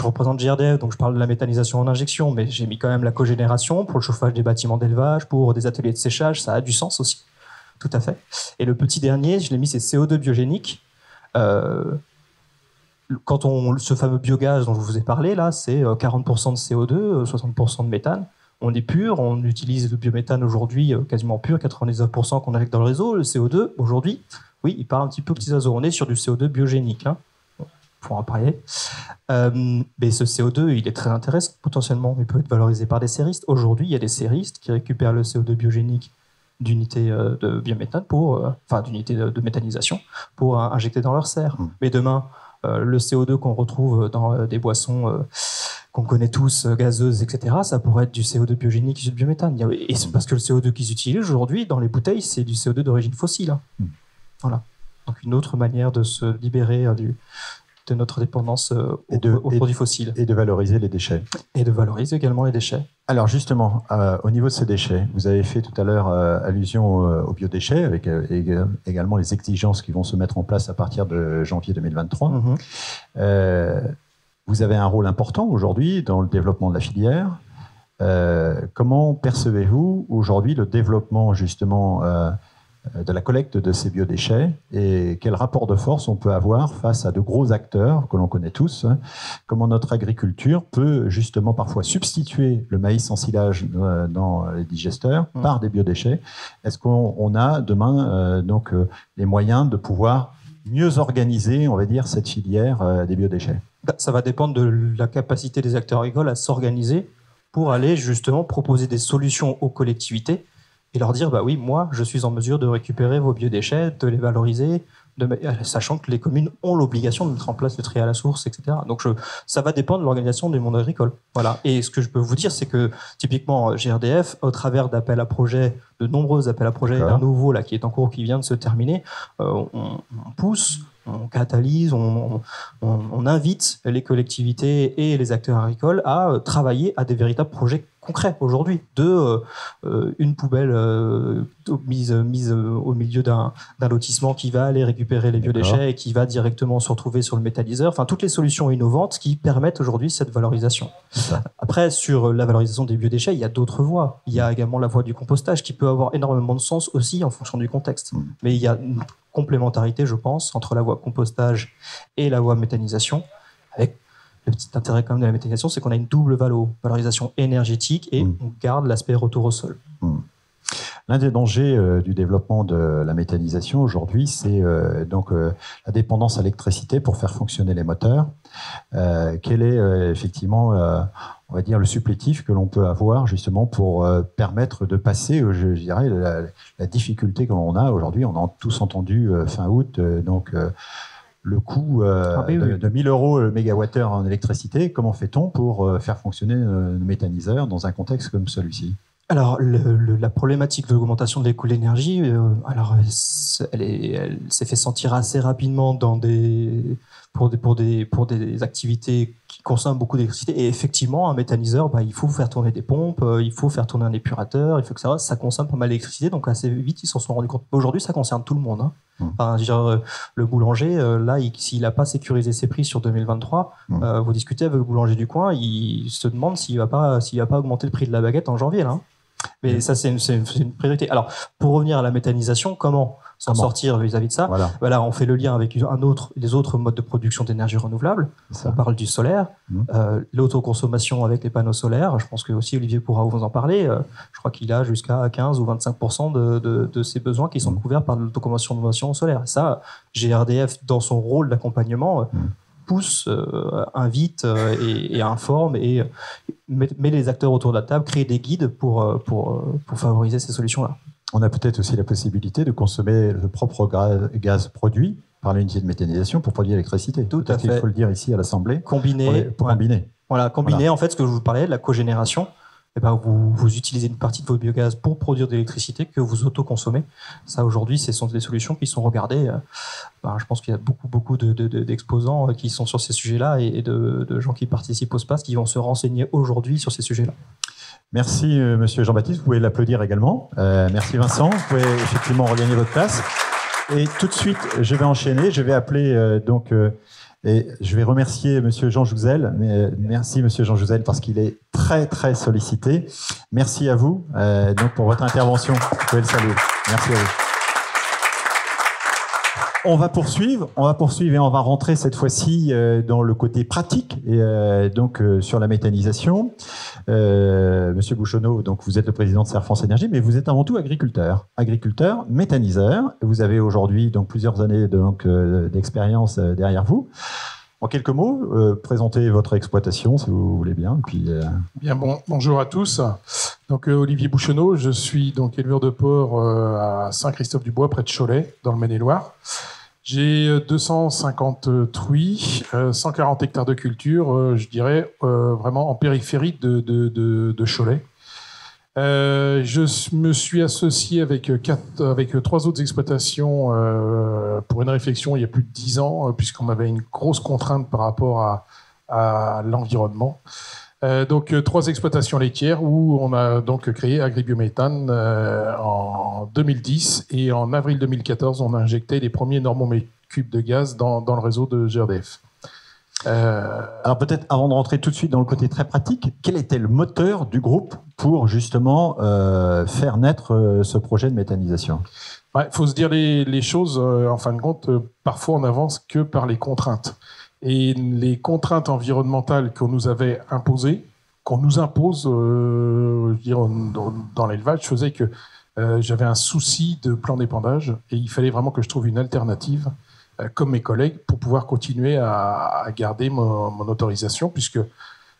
représente GRDF, donc je parle de la méthanisation en injection, mais j'ai mis quand même la cogénération pour le chauffage des bâtiments d'élevage, pour des ateliers de séchage, ça a du sens aussi. Tout à fait. Et le petit dernier, je l'ai mis, c'est CO2 biogénique. Ce fameux biogaz dont je vous ai parlé, là, c'est 40% de CO2, 60% de méthane. On est pur, on utilise le biométhane aujourd'hui quasiment pur, 99% qu'on injecte dans le réseau. Le CO2, aujourd'hui, oui, il part un petit peu aux petits oiseaux. On est sur du CO2 biogénique, hein. Pour en parler. Mais ce CO2, il est très intéressant potentiellement. Il peut être valorisé par des serristes. Aujourd'hui, il y a des serristes qui récupèrent le CO2 biogénique d'unités de biométhane d'unités de méthanisation pour injecter dans leur serre. Mais demain, le CO2 qu'on retrouve dans des boissons qu'on connaît tous, gazeuses, etc., ça pourrait être du CO2 biogénique issu de biométhane. Et c'est parce que le CO2 qu'ils utilisent aujourd'hui dans les bouteilles, c'est du CO2 d'origine fossile. Hein. Voilà. Donc une autre manière de se libérer de notre dépendance aux produits fossiles. Et de valoriser les déchets. Et de valoriser également les déchets. Alors justement, au niveau de ces déchets, vous avez fait tout à l'heure allusion aux biodéchets, avec également les exigences qui vont se mettre en place à partir de janvier 2023. Vous avez un rôle important aujourd'hui dans le développement de la filière. Comment percevez-vous aujourd'hui le développement justement de la collecte de ces biodéchets et quel rapport de force on peut avoir face à de gros acteurs que l'on connaît tous, hein. Comment notre agriculture peut justement parfois substituer le maïs en silage dans les digesteurs par des biodéchets. Est-ce qu'on a demain les moyens de pouvoir mieux organiser, on va dire, cette filière des biodéchets? Ça va dépendre de la capacité des acteurs agricoles à s'organiser pour aller justement proposer des solutions aux collectivités et leur dire, bah oui, moi, je suis en mesure de récupérer vos biodéchets, de les valoriser, sachant que les communes ont l'obligation de mettre en place le tri à la source, etc. Donc, ça va dépendre de l'organisation du monde agricole. Voilà. Et ce que je peux vous dire, c'est que, typiquement, GRDF, au travers d'appels à projets, de nombreux appels à projets, un nouveau là, qui est en cours, qui vient de se terminer, on pousse, on catalyse, on invite les collectivités et les acteurs agricoles à travailler à des véritables projets concrets aujourd'hui, une poubelle mise au milieu d'un lotissement qui va aller récupérer les biodéchets et qui va directement se retrouver sur le méthaniseur. Enfin, toutes les solutions innovantes qui permettent aujourd'hui cette valorisation. Après, sur la valorisation des biodéchets, il y a d'autres voies. Il y a également la voie du compostage qui peut avoir énormément de sens aussi en fonction du contexte. Mais il y a une complémentarité, je pense, entre la voie compostage et la voie méthanisation, avec le petit intérêt quand même de la méthanisation, c'est qu'on a une double valorisation énergétique et on garde l'aspect retour au sol. L'un des dangers du développement de la méthanisation aujourd'hui, c'est la dépendance à l'électricité pour faire fonctionner les moteurs. Quel est effectivement, on va dire, le supplétif que l'on peut avoir justement pour permettre de passer, je dirais, la difficulté que l'on a aujourd'hui. On a tous entendu fin août, le coût de 1000 € le mégawattheure en électricité. Comment fait-on pour faire fonctionner le méthaniseur dans un contexte comme celui-ci ? Alors, la problématique de l'augmentation des coûts de l'énergie, elle s'est fait sentir assez rapidement pour des activités qui consomment beaucoup d'électricité. Et effectivement, un méthaniseur, il faut faire tourner des pompes, il faut faire tourner un épurateur, il faut que ça consomme pas mal d'électricité. Donc assez vite, ils s'en sont rendus compte. Aujourd'hui, ça concerne tout le monde. Hein. Enfin, je veux dire, le boulanger, là, s'il n'a pas sécurisé ses prix sur 2023, vous discutez avec le boulanger du coin, il se demande s'il va pas augmenter le prix de la baguette en janvier, là. Mais ça, c'est une priorité. Alors, pour revenir à la méthanisation, comment s'en sortir vis-à-vis de ça? Voilà, on fait le lien avec les autres modes de production d'énergie renouvelable. On parle du solaire, l'autoconsommation avec les panneaux solaires. Je pense que aussi Olivier pourra vous en parler. Je crois qu'il a jusqu'à 15 ou 25% de ses besoins qui sont couverts par l'autoconsommation solaire. Et ça, GRDF, dans son rôle d'accompagnement, pousse, invite et informe et met les acteurs autour de la table, crée des guides pour favoriser ces solutions-là. On a peut-être aussi la possibilité de consommer le propre gaz produit par l'unité de méthanisation pour produire l'électricité. Tout à fait. Il faut le dire ici à l'Assemblée. Combiner. Voilà, combiner, en fait, ce que je vous parlais, la cogénération. Vous utilisez une partie de votre biogaz pour produire de l'électricité que vous autoconsommez. Ça, aujourd'hui, ce sont des solutions qui sont regardées. Je pense qu'il y a beaucoup d'exposants qui sont sur ces sujets-là et de gens qui participent au SPAS qui vont se renseigner aujourd'hui sur ces sujets-là. Merci, monsieur Jean-Baptiste. Vous pouvez l'applaudir également. Merci, Vincent. Vous pouvez effectivement regagner votre place. Et tout de suite, je vais enchaîner. Je vais appeler et je vais remercier monsieur Jean Jouzel. Merci monsieur Jean Jouzel parce qu'il est très très sollicité. Merci à vous donc pour votre intervention. Vous pouvez le saluer. Merci à vous. On va poursuivre et on va rentrer cette fois-ci dans le côté pratique et sur la méthanisation. Monsieur Bouchonneau, donc vous êtes le président de Serre France Énergie, mais vous êtes avant tout agriculteur, méthaniseur. Vous avez aujourd'hui donc plusieurs années d'expérience derrière vous. En quelques mots, présentez votre exploitation si vous voulez bien. Puis, bonjour à tous. Donc Olivier Bouchonneau, je suis donc éleveur de porc à Saint-Christophe-du-Bois près de Cholet, dans le Maine-et-Loire. J'ai 250 truies, 140 hectares de culture, je dirais vraiment en périphérie de Cholet. Je me suis associé avec 3 autres exploitations pour une réflexion il y a plus de 10 ans, puisqu'on avait une grosse contrainte par rapport à l'environnement. Donc 3 exploitations laitières où on a donc créé Agribiométhane en 2010 et en avril 2014 on a injecté les premiers normomètres cubes de gaz dans le réseau de GRDF. Alors peut-être avant de rentrer tout de suite dans le côté très pratique, quel était le moteur du groupe pour justement faire naître ce projet de méthanisation? Il faut se dire les choses, en fin de compte, parfois on n'avance que par les contraintes. Et les contraintes environnementales qu'on nous avait imposées, qu'on nous impose dans l'élevage, faisaient que j'avais un souci de plan d'épandage et il fallait vraiment que je trouve une alternative, comme mes collègues, pour pouvoir continuer à garder mon autorisation, puisque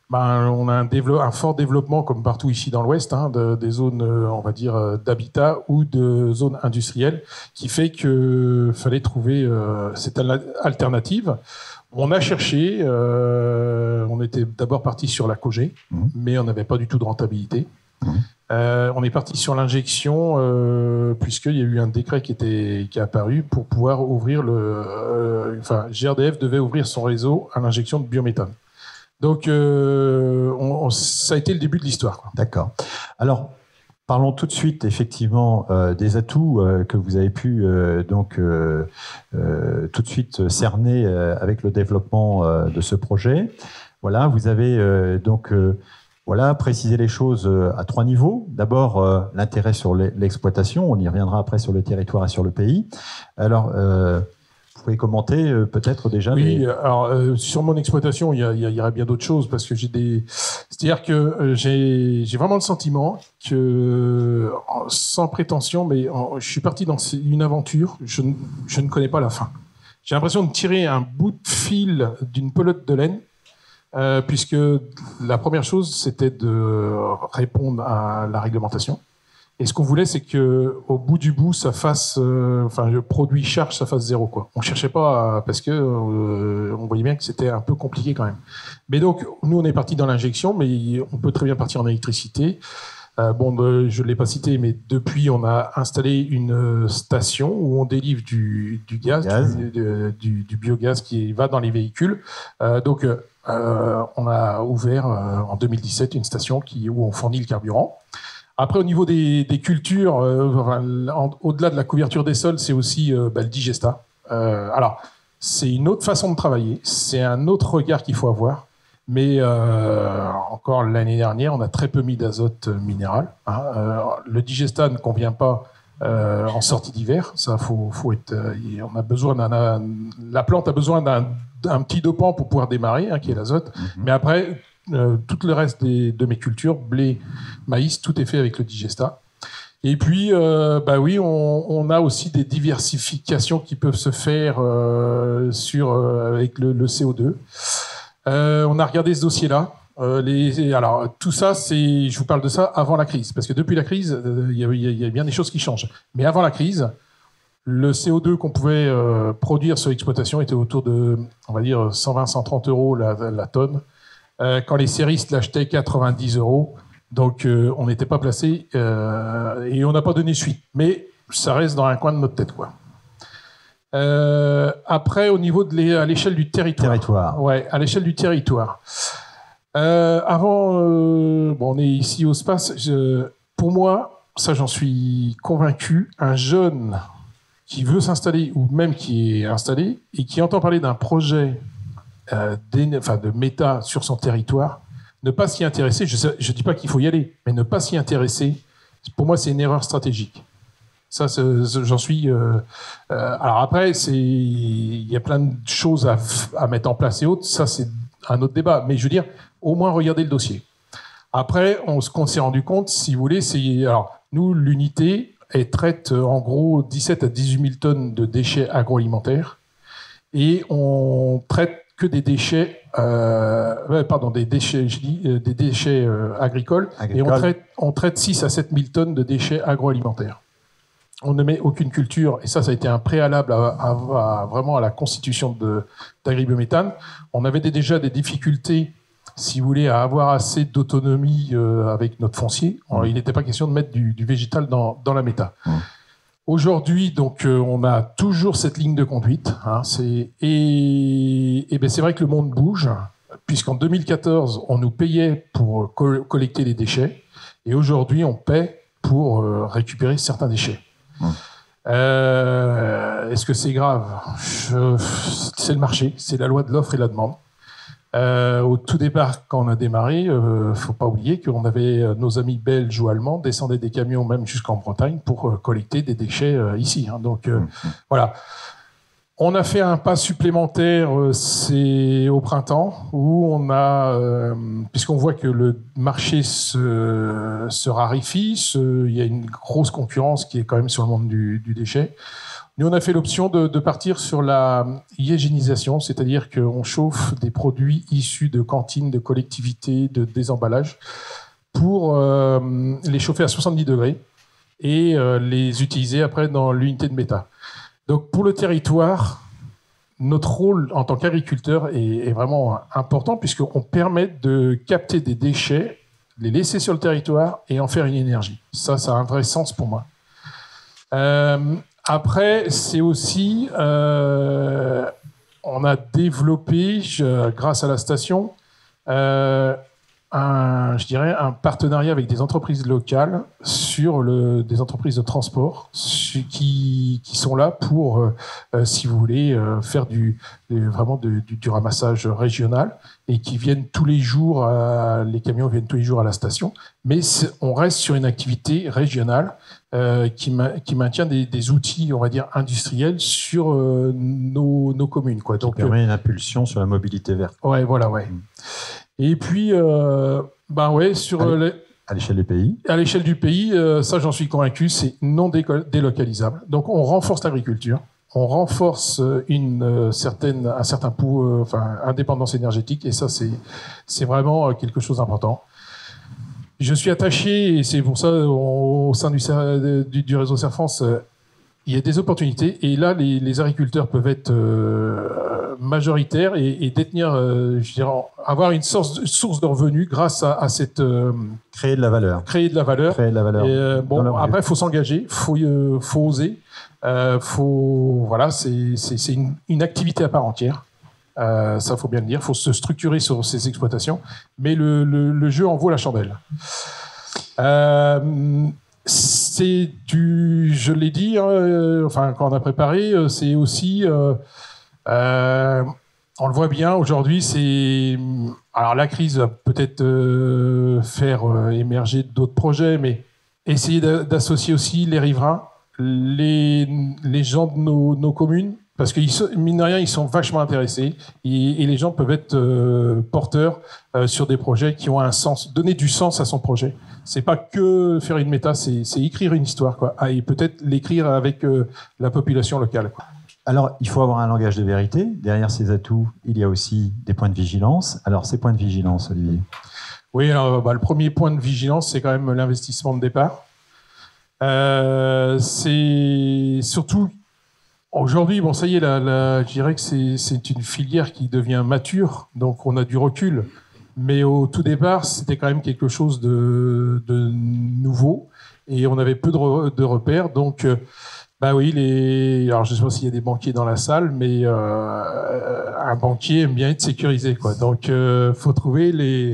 on a un fort développement, comme partout ici dans l'Ouest, des zones, on va dire, d'habitat ou de zones industrielles, qui fait qu'il fallait trouver cette alternative. On a cherché, on était d'abord parti sur la cogé, mais on n'avait pas du tout de rentabilité. On est parti sur l'injection, puisqu'il y a eu un décret qui est apparu pour pouvoir ouvrir GRDF devait ouvrir son réseau à l'injection de biométhane. Donc, ça a été le début de l'histoire. D'accord. Alors, parlons tout de suite, effectivement, des atouts que vous avez pu tout de suite cerner avec le développement de ce projet. Voilà, vous avez précisé les choses à 3 niveaux. D'abord, l'intérêt sur l'exploitation. On y reviendra après sur le territoire et sur le pays. Alors, vous pouvez commenter peut-être déjà. Oui, alors sur mon exploitation, il y aurait bien d'autres choses parce que c'est-à-dire que j'ai vraiment le sentiment que, sans prétention, mais je suis parti dans une aventure. Je ne connais pas la fin. J'ai l'impression de tirer un bout de fil d'une pelote de laine, puisque la première chose, c'était de répondre à la réglementation. Et ce qu'on voulait, c'est que au bout du bout, ça fasse, le produit charge, ça fasse 0, quoi. On cherchait pas parce que on voyait bien que c'était un peu compliqué quand même. Mais donc, nous, on est parti dans l'injection, mais on peut très bien partir en électricité. Je ne l'ai pas cité, mais depuis, on a installé une station où on délivre du gaz, du biogaz qui va dans les véhicules. On a ouvert en 2017 une station où on fournit le carburant. Après, au niveau des cultures, au-delà de la couverture des sols, c'est aussi le digesta. Alors, c'est une autre façon de travailler, c'est un autre regard qu'il faut avoir. Mais encore l'année dernière, on a très peu mis d'azote minéral. Le digesta ne convient pas en sortie d'hiver. Ça, faut être. On a besoin la plante a besoin d'un petit dopant pour pouvoir démarrer, qui est l'azote. Mais après, tout le reste de mes cultures, blé, maïs, tout est fait avec le digesta. Et puis, on a aussi des diversifications qui peuvent se faire avec le CO2. On a regardé ce dossier-là. Alors, tout ça, je vous parle de ça avant la crise, parce que depuis la crise, il y a bien des choses qui changent. Mais avant la crise, le CO2 qu'on pouvait produire sur l'exploitation était autour de, on va dire, 120-130 euros la tonne. Quand les séristes l'achetaient 90 euros, donc on n'était pas placé et on n'a pas donné suite. Mais ça reste dans un coin de notre tête, quoi. Après, au niveau à l'échelle du territoire. Ouais, à l'échelle du territoire. On est ici au SPACE. Pour moi, ça, j'en suis convaincu. Un jeune qui veut s'installer ou même qui est installé et qui entend parler d'un projet de méta sur son territoire, ne pas s'y intéresser. Je ne dis pas qu'il faut y aller, mais ne pas s'y intéresser, pour moi, c'est une erreur stratégique. Ça, j'en suis. Alors après, il y a plein de choses à mettre en place et autres. Ça, c'est un autre débat. Mais je veux dire, au moins regarder le dossier. Après, ce qu'on s'est rendu compte, si vous voulez, alors nous, l'unité, elle traite en gros 17 à 18 000 tonnes de déchets agroalimentaires et on traite que des déchets, des déchets agricoles. Et on traite 6 à 7 000 tonnes de déchets agroalimentaires. On ne met aucune culture, et ça a été un préalable vraiment à la constitution d'Agribiométhane. On avait déjà des difficultés, si vous voulez, à avoir assez d'autonomie avec notre foncier. Il n'était pas question de mettre du végétal dans la méta. Aujourd'hui, donc, on a toujours cette ligne de conduite. C'est vrai que le monde bouge, puisqu'en 2014, on nous payait pour collecter les déchets, et aujourd'hui, on paie pour récupérer certains déchets. Est-ce que c'est grave? C'est le marché, c'est la loi de l'offre et la demande. Au tout départ, quand on a démarré, faut pas oublier qu'on avait nos amis belges ou allemands descendaient des camions même jusqu'en Bretagne pour collecter des déchets ici. Donc voilà. On a fait un pas supplémentaire, c'est au printemps, où on a, puisqu'on voit que le marché se raréfie, il y a une grosse concurrence qui est quand même sur le monde du déchet. Nous, on a fait l'option de partir sur la hygiénisation, c'est-à-dire qu'on chauffe des produits issus de cantines, de collectivités, de désemballage, pour les chauffer à 70 degrés et les utiliser après dans l'unité de méta. Donc, pour le territoire, notre rôle en tant qu'agriculteur est vraiment important puisqu'on permet de capter des déchets, les laisser sur le territoire et en faire une énergie. Ça a un vrai sens pour moi. Après, c'est aussi, on a développé, grâce à la station, un partenariat avec des entreprises locales sur des entreprises de transport qui sont là pour, si vous voulez, faire du ramassage régional et qui viennent tous les jours, les camions viennent tous les jours à la station, mais on reste sur une activité régionale qui maintient des outils, on va dire, industriels sur nos communes, quoi. Donc, permet une impulsion sur la mobilité verte. Ouais, voilà, ouais. Et puis, sur à l'échelle du pays. À l'échelle du pays, ça j'en suis convaincu, c'est non délocalisable. Donc on renforce l'agriculture, on renforce un certain indépendance énergétique, et ça c'est vraiment quelque chose d'important. Je suis attaché, et c'est pour ça au sein du réseau Serre France, il y a des opportunités, et là les agriculteurs peuvent être majoritaire et détenir, je dirais, avoir une source de revenus grâce à cette créer de la valeur. Créer de la valeur. Et, bon, après, il faut s'engager, faut oser, voilà, c'est une activité à part entière. Ça, faut bien le dire. Il faut se structurer sur ces exploitations, mais le jeu en vaut la chandelle. Je l'ai dit, enfin, quand on a préparé, c'est aussi, on le voit bien aujourd'hui, alors la crise va peut-être faire émerger d'autres projets, mais essayer d'associer aussi les riverains, les gens de nos communes, parce que mine de rien, ils sont vachement intéressés et les gens peuvent être porteurs sur des projets qui ont un sens, donner du sens à son projet. C'est pas que faire une méta, c'est écrire une histoire, quoi, et peut-être l'écrire avec la population locale, quoi. Alors, il faut avoir un langage de vérité. Derrière ces atouts, il y a aussi des points de vigilance. Alors, ces points de vigilance, Olivier? Oui, alors, le premier point de vigilance, c'est quand même l'investissement de départ. C'est surtout... Aujourd'hui, bon, ça y est, je dirais que c'est une filière qui devient mature, donc on a du recul. Mais au tout départ, c'était quand même quelque chose de nouveau et on avait peu de repères. Donc, bah oui, alors je ne sais pas s'il y a des banquiers dans la salle, mais un banquier aime bien être sécurisé, quoi. Donc, faut trouver les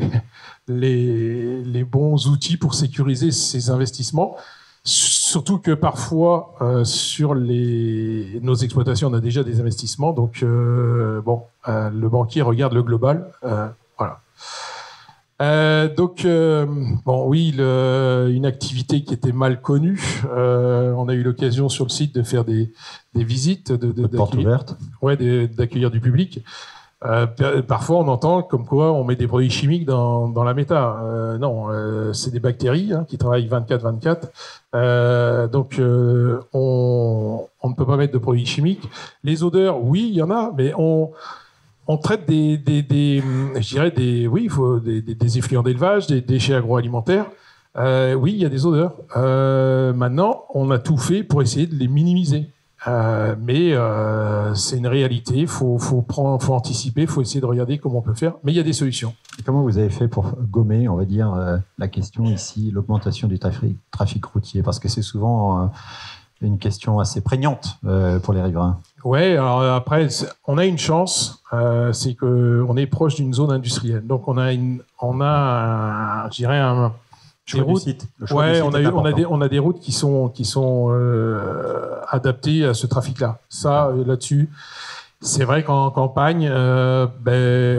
bons outils pour sécuriser ses investissements. Surtout que parfois, sur nos exploitations, on a déjà des investissements. Donc, le banquier regarde le global. Voilà. Bon, oui, une activité qui était mal connue. On a eu l'occasion sur le site de faire des visites, de portes ouvertes. Ouais, d'accueillir du public. Parfois, on entend comme quoi on met des produits chimiques dans la méta. Non, c'est des bactéries qui travaillent 24/24. Donc, on ne peut pas mettre de produits chimiques. Les odeurs, oui, il y en a, mais on traite des effluents d'élevage, des déchets agroalimentaires. Oui, il y a des odeurs. Maintenant, on a tout fait pour essayer de les minimiser. Mais c'est une réalité, il faut anticiper, il faut essayer de regarder comment on peut faire, mais il y a des solutions. Et comment vous avez fait pour gommer, on va dire, la question ici, l'augmentation du trafic routier? Parce que c'est souvent une question assez prégnante pour les riverains. Oui, alors après, on a une chance, c'est qu'on est proche d'une zone industrielle. Donc on a je dirais, des routes. Ouais, on a des routes qui sont adaptées à ce trafic-là. Ça, là-dessus, c'est vrai qu'en campagne,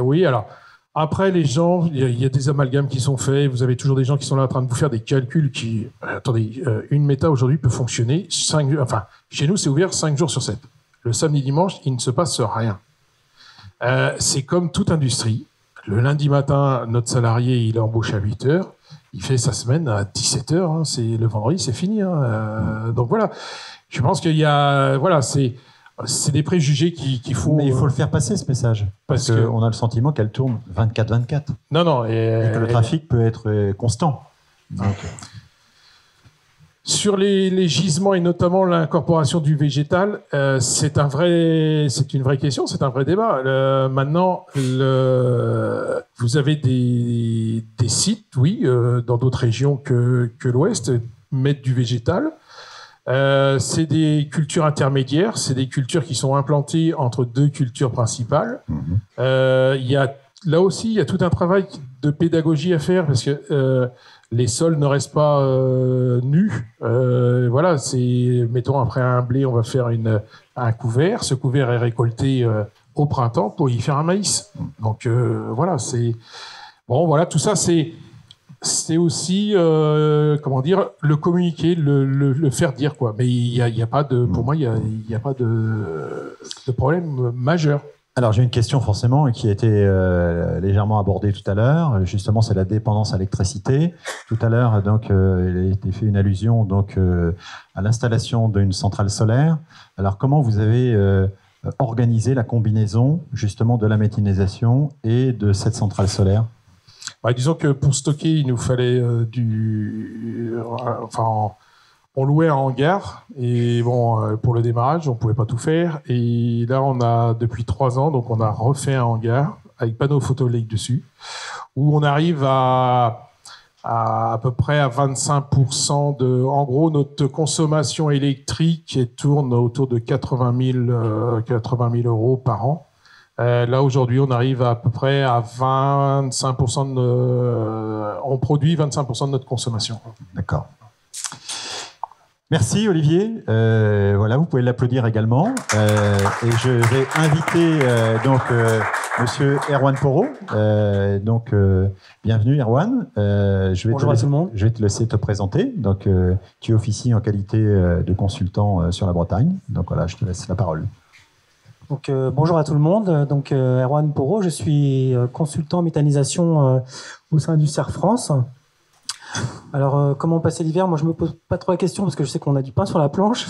oui. Alors après, les gens, il y a des amalgames qui sont faits. Vous avez toujours des gens qui sont là en train de vous faire des calculs qui. Attendez, une méta aujourd'hui peut fonctionner chez nous, c'est ouvert 5 jours sur 7. Le samedi, dimanche, il ne se passe rien. C'est comme toute industrie. Le lundi matin, notre salarié, il embauche à 8 heures. Il fait sa semaine à 17 heures. Le vendredi, c'est fini. Donc voilà. Je pense qu'il y a, voilà, c'est des préjugés qu'il faut. Mais il faut le faire passer, ce message, parce qu'on a le sentiment qu'elle tourne 24/24. Non. Et que le trafic peut être constant. Donc. Sur les gisements et notamment l'incorporation du végétal, c'est une vraie question, c'est un vrai débat. Maintenant, vous avez des sites, oui, dans d'autres régions que l'Ouest, mettre du végétal. C'est des cultures intermédiaires, c'est des cultures qui sont implantées entre deux cultures principales. Là aussi, il y a tout un travail de pédagogie à faire parce que les sols ne restent pas nus. Voilà, mettons, après un blé, on va faire un couvert. Ce couvert est récolté au printemps pour y faire un maïs. Donc voilà, voilà, tout ça, c'est aussi, comment dire, le communiquer, le faire dire, quoi. Mais il y a pas de, pour moi, il y a pas de problème majeur. Alors, j'ai une question forcément qui a été légèrement abordée tout à l'heure. Justement, c'est la dépendance à l'électricité. Tout à l'heure, donc, il a été fait une allusion donc à l'installation d'une centrale solaire. Alors, comment vous avez organisé la combinaison justement de la méthanisation et de cette centrale solaire? Bah, disons que pour stocker, il nous fallait on louait un hangar et bon, pour le démarrage, on pouvait pas tout faire. Et là, on a depuis 3 ans, donc on a refait un hangar avec panneaux photovoltaïques dessus, où on arrive à peu près à 25% de... En gros, notre consommation électrique tourne autour de 80 000 euros par an. Là, aujourd'hui, on arrive à peu près à 25% on produit 25% de notre consommation. D'accord. Merci Olivier. Voilà, vous pouvez l'applaudir également. Et je vais inviter Monsieur Erwan Porot. Bienvenue Erwan. Bonjour à tout le monde. Je vais te laisser te présenter. Donc, tu officies en qualité de consultant sur la Bretagne. Donc voilà, je te laisse la parole. Donc, bonjour à tout le monde. Donc, Erwan Porot, je suis consultant méthanisation au sein du CERF France. Alors, comment passer l'hiver? Moi, je me pose pas trop la question parce que je sais qu'on a du pain sur la planche.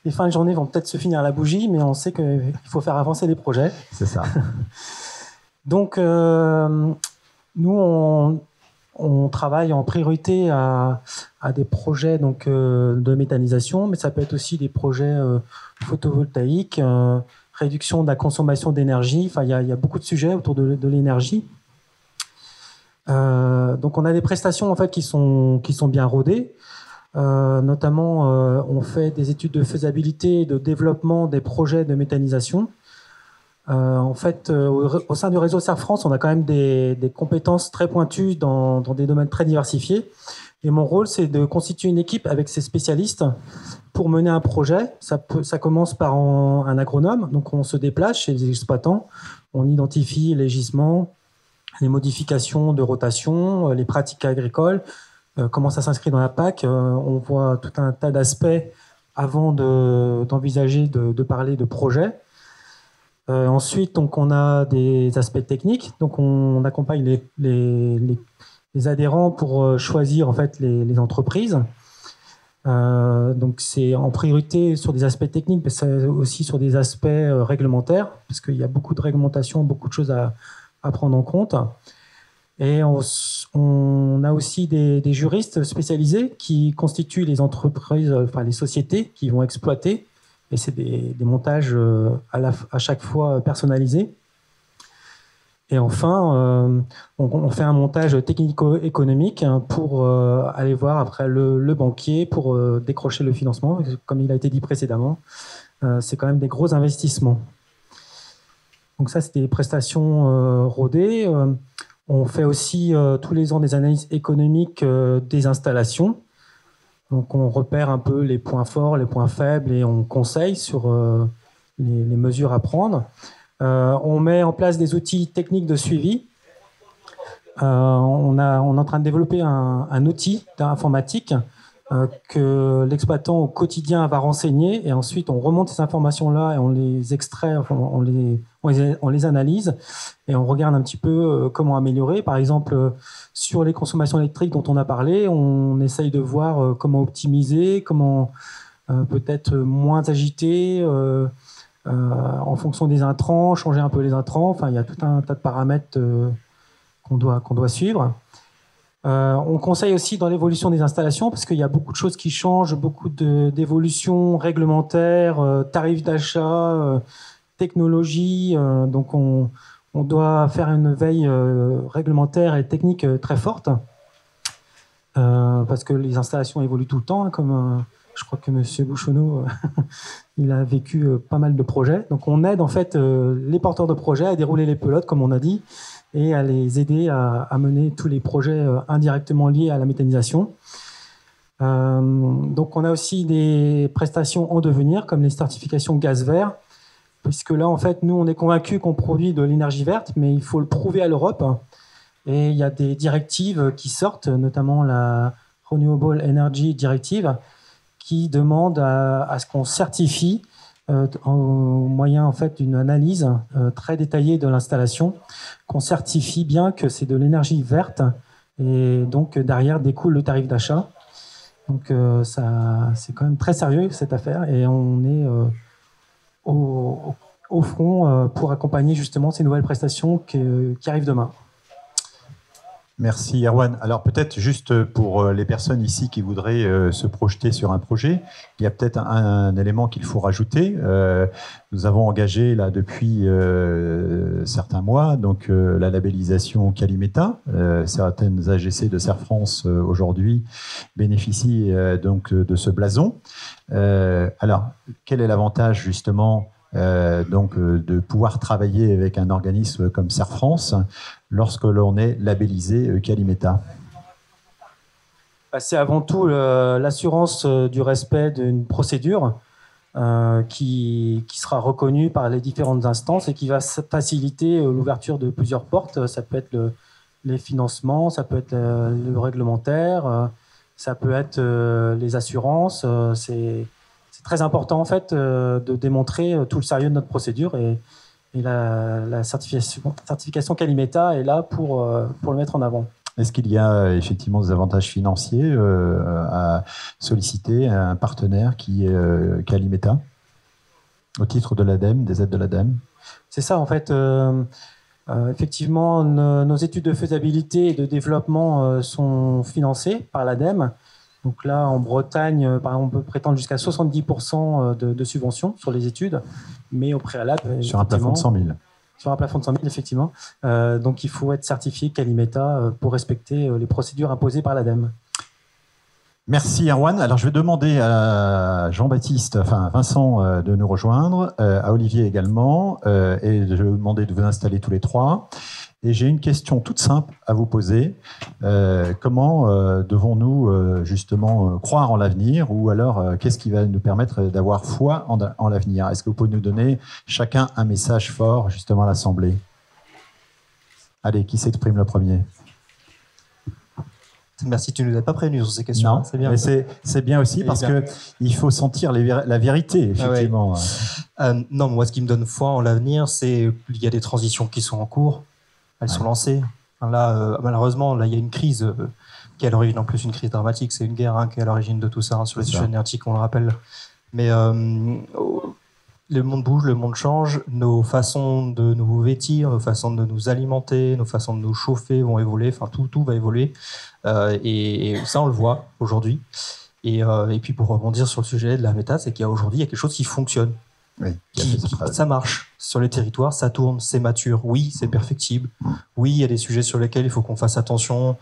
Les fins de journée vont peut-être se finir à la bougie, mais on sait qu'il faut faire avancer les projets. C'est ça. Donc, nous, on travaille en priorité à des projets de méthanisation, mais ça peut être aussi des projets photovoltaïques, réduction de la consommation d'énergie. Enfin, il y a beaucoup de sujets autour de l'énergie. Donc on a des prestations en fait qui sont bien rodées, notamment on fait des études de faisabilité et de développement des projets de méthanisation. En fait, au sein du réseau CERF France, on a quand même des compétences très pointues dans des domaines très diversifiés. Et mon rôle, c'est de constituer une équipe avec ces spécialistes pour mener un projet. Ça commence par un agronome, donc on se déplace chez les exploitants, on identifie les gisements, les modifications de rotation, les pratiques agricoles, comment ça s'inscrit dans la PAC. On voit tout un tas d'aspects avant d'envisager de parler de projet. Ensuite, donc, on a des aspects techniques. Donc, on accompagne les adhérents pour choisir en fait, les entreprises. Donc, c'est en priorité sur des aspects techniques, mais c'est aussi sur des aspects réglementaires, parce qu'il y a beaucoup de réglementations, beaucoup de choses à prendre en compte. Et on a aussi des juristes spécialisés qui constituent les entreprises, enfin les sociétés qui vont exploiter. Et c'est des montages à chaque fois personnalisés. Et enfin, on fait un montage technico-économique pour aller voir après le banquier pour décrocher le financement. Comme il a été dit précédemment, c'est quand même des gros investissements. Donc ça, c'est des prestations rodées. On fait aussi tous les ans des analyses économiques des installations. Donc on repère un peu les points forts, les points faibles et on conseille sur les mesures à prendre. On met en place des outils techniques de suivi. On est en train de développer un outil informatique que l'exploitant au quotidien va renseigner et ensuite on remonte ces informations-là et on les extrait, on les analyse et on regarde un petit peu comment améliorer. Par exemple, sur les consommations électriques dont on a parlé, on essaye de voir comment optimiser, comment peut-être moins agiter en fonction des intrants, changer un peu les intrants. Enfin, il y a tout un tas de paramètres qu'on doit suivre. On conseille aussi dans l'évolution des installations parce qu'il y a beaucoup de choses qui changent, beaucoup d'évolutions réglementaires, tarifs d'achat, technologie. Donc on doit faire une veille réglementaire et technique très forte parce que les installations évoluent tout le temps, comme je crois que M. Bouchonneau il a vécu pas mal de projets. Donc on aide en fait les porteurs de projets à dérouler les pelotes, comme on a dit, et à les aider à mener tous les projets indirectement liés à la méthanisation. Donc on a aussi des prestations en devenir, comme les certifications gaz vert, puisque là, en fait, nous, on est convaincus qu'on produit de l'énergie verte, mais il faut le prouver à l'Europe. Et il y a des directives qui sortent, notamment la Renewable Energy Directive, qui demande à ce qu'on certifie au moyen en fait, d'une analyse très détaillée de l'installation, qu'on certifie bien que c'est de l'énergie verte et donc derrière découle le tarif d'achat. Donc c'est quand même très sérieux cette affaire et on est au front pour accompagner justement ces nouvelles prestations qui arrivent demain. Merci Erwan. Alors peut-être juste pour les personnes ici qui voudraient se projeter sur un projet, il y a peut-être un élément qu'il faut rajouter. Nous avons engagé là depuis certains mois donc la labellisation Calimeta. Certaines AGC de Serre France aujourd'hui bénéficient donc de ce blason. Alors quel est l'avantage justement donc de pouvoir travailler avec un organisme comme Serre France lorsque l'on est labellisé Calimeta? C'est avant tout l'assurance du respect d'une procédure qui sera reconnue par les différentes instances et qui va faciliter l'ouverture de plusieurs portes. Ça peut être les financements, ça peut être le réglementaire, ça peut être les assurances. C'est très important en fait de démontrer tout le sérieux de notre procédure et la certification Calimeta est là pour le mettre en avant. Est-ce qu'il y a effectivement des avantages financiers à solliciter un partenaire qui est Calimeta au titre de l'ADEME, des aides de l'ADEME? C'est ça en fait. Effectivement, nos études de faisabilité et de développement sont financées par l'ADEME. Donc là, en Bretagne, par exemple, on peut prétendre jusqu'à 70% de subventions sur les études, mais au préalable... Sur un plafond de 100 000. Sur un plafond de 100 000, effectivement. Donc il faut être certifié Calimeta pour respecter les procédures imposées par l'ADEME. Merci Erwan. Alors je vais demander à Vincent de nous rejoindre, à Olivier également, et je vais vous demander de vous installer tous les trois. Et j'ai une question toute simple à vous poser. Comment devons-nous justement croire en l'avenir, ou alors qu'est-ce qui va nous permettre d'avoir foi en l'avenir? Est-ce que vous pouvez nous donner chacun un message fort justement à l'Assemblée? Allez, qui s'exprime le premier? Merci, tu ne nous as pas prévenus sur ces questions. Non, c'est bien. Mais c'est bien aussi parce qu'il faut sentir la vérité, effectivement. Ah ouais. Non, moi, ce qui me donne foi en l'avenir, c'est qu'il y a des transitions qui sont en cours. Elles sont lancées. Enfin, là, malheureusement, là, il y a une crise qui est à l'origine, en plus une crise dramatique. C'est une guerre qui est à l'origine de tout ça, sur les sujets énergétiques, on le rappelle. Mais le monde bouge, le monde change. Nos façons de nous vêtir, nos façons de nous alimenter, nos façons de nous chauffer vont évoluer. Enfin, tout va évoluer. Et ça, on le voit aujourd'hui. Et puis, pour rebondir sur le sujet de la méta, c'est qu'aujourd'hui, il y a quelque chose qui fonctionne. Oui, ça marche sur les territoires, ça tourne, c'est mature. Oui, c'est perfectible. Oui, il y a des sujets sur lesquels il faut qu'on fasse attention.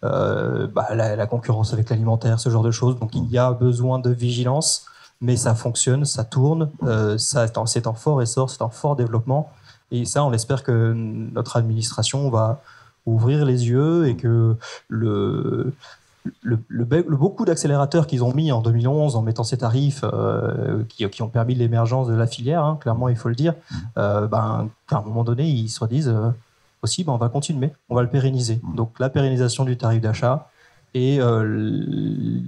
La concurrence avec l'alimentaire, ce genre de choses. Donc il y a besoin de vigilance, mais ça fonctionne, ça tourne. C'est en fort essor, c'est en fort développement. Et ça, on espère que notre administration va ouvrir les yeux et que beaucoup d'accélérateurs qu'ils ont mis en 2011 en mettant ces tarifs qui ont permis l'émergence de la filière, clairement il faut le dire, à un moment donné ils se redisent aussi on va continuer, on va le pérenniser. Donc la pérennisation du tarif d'achat et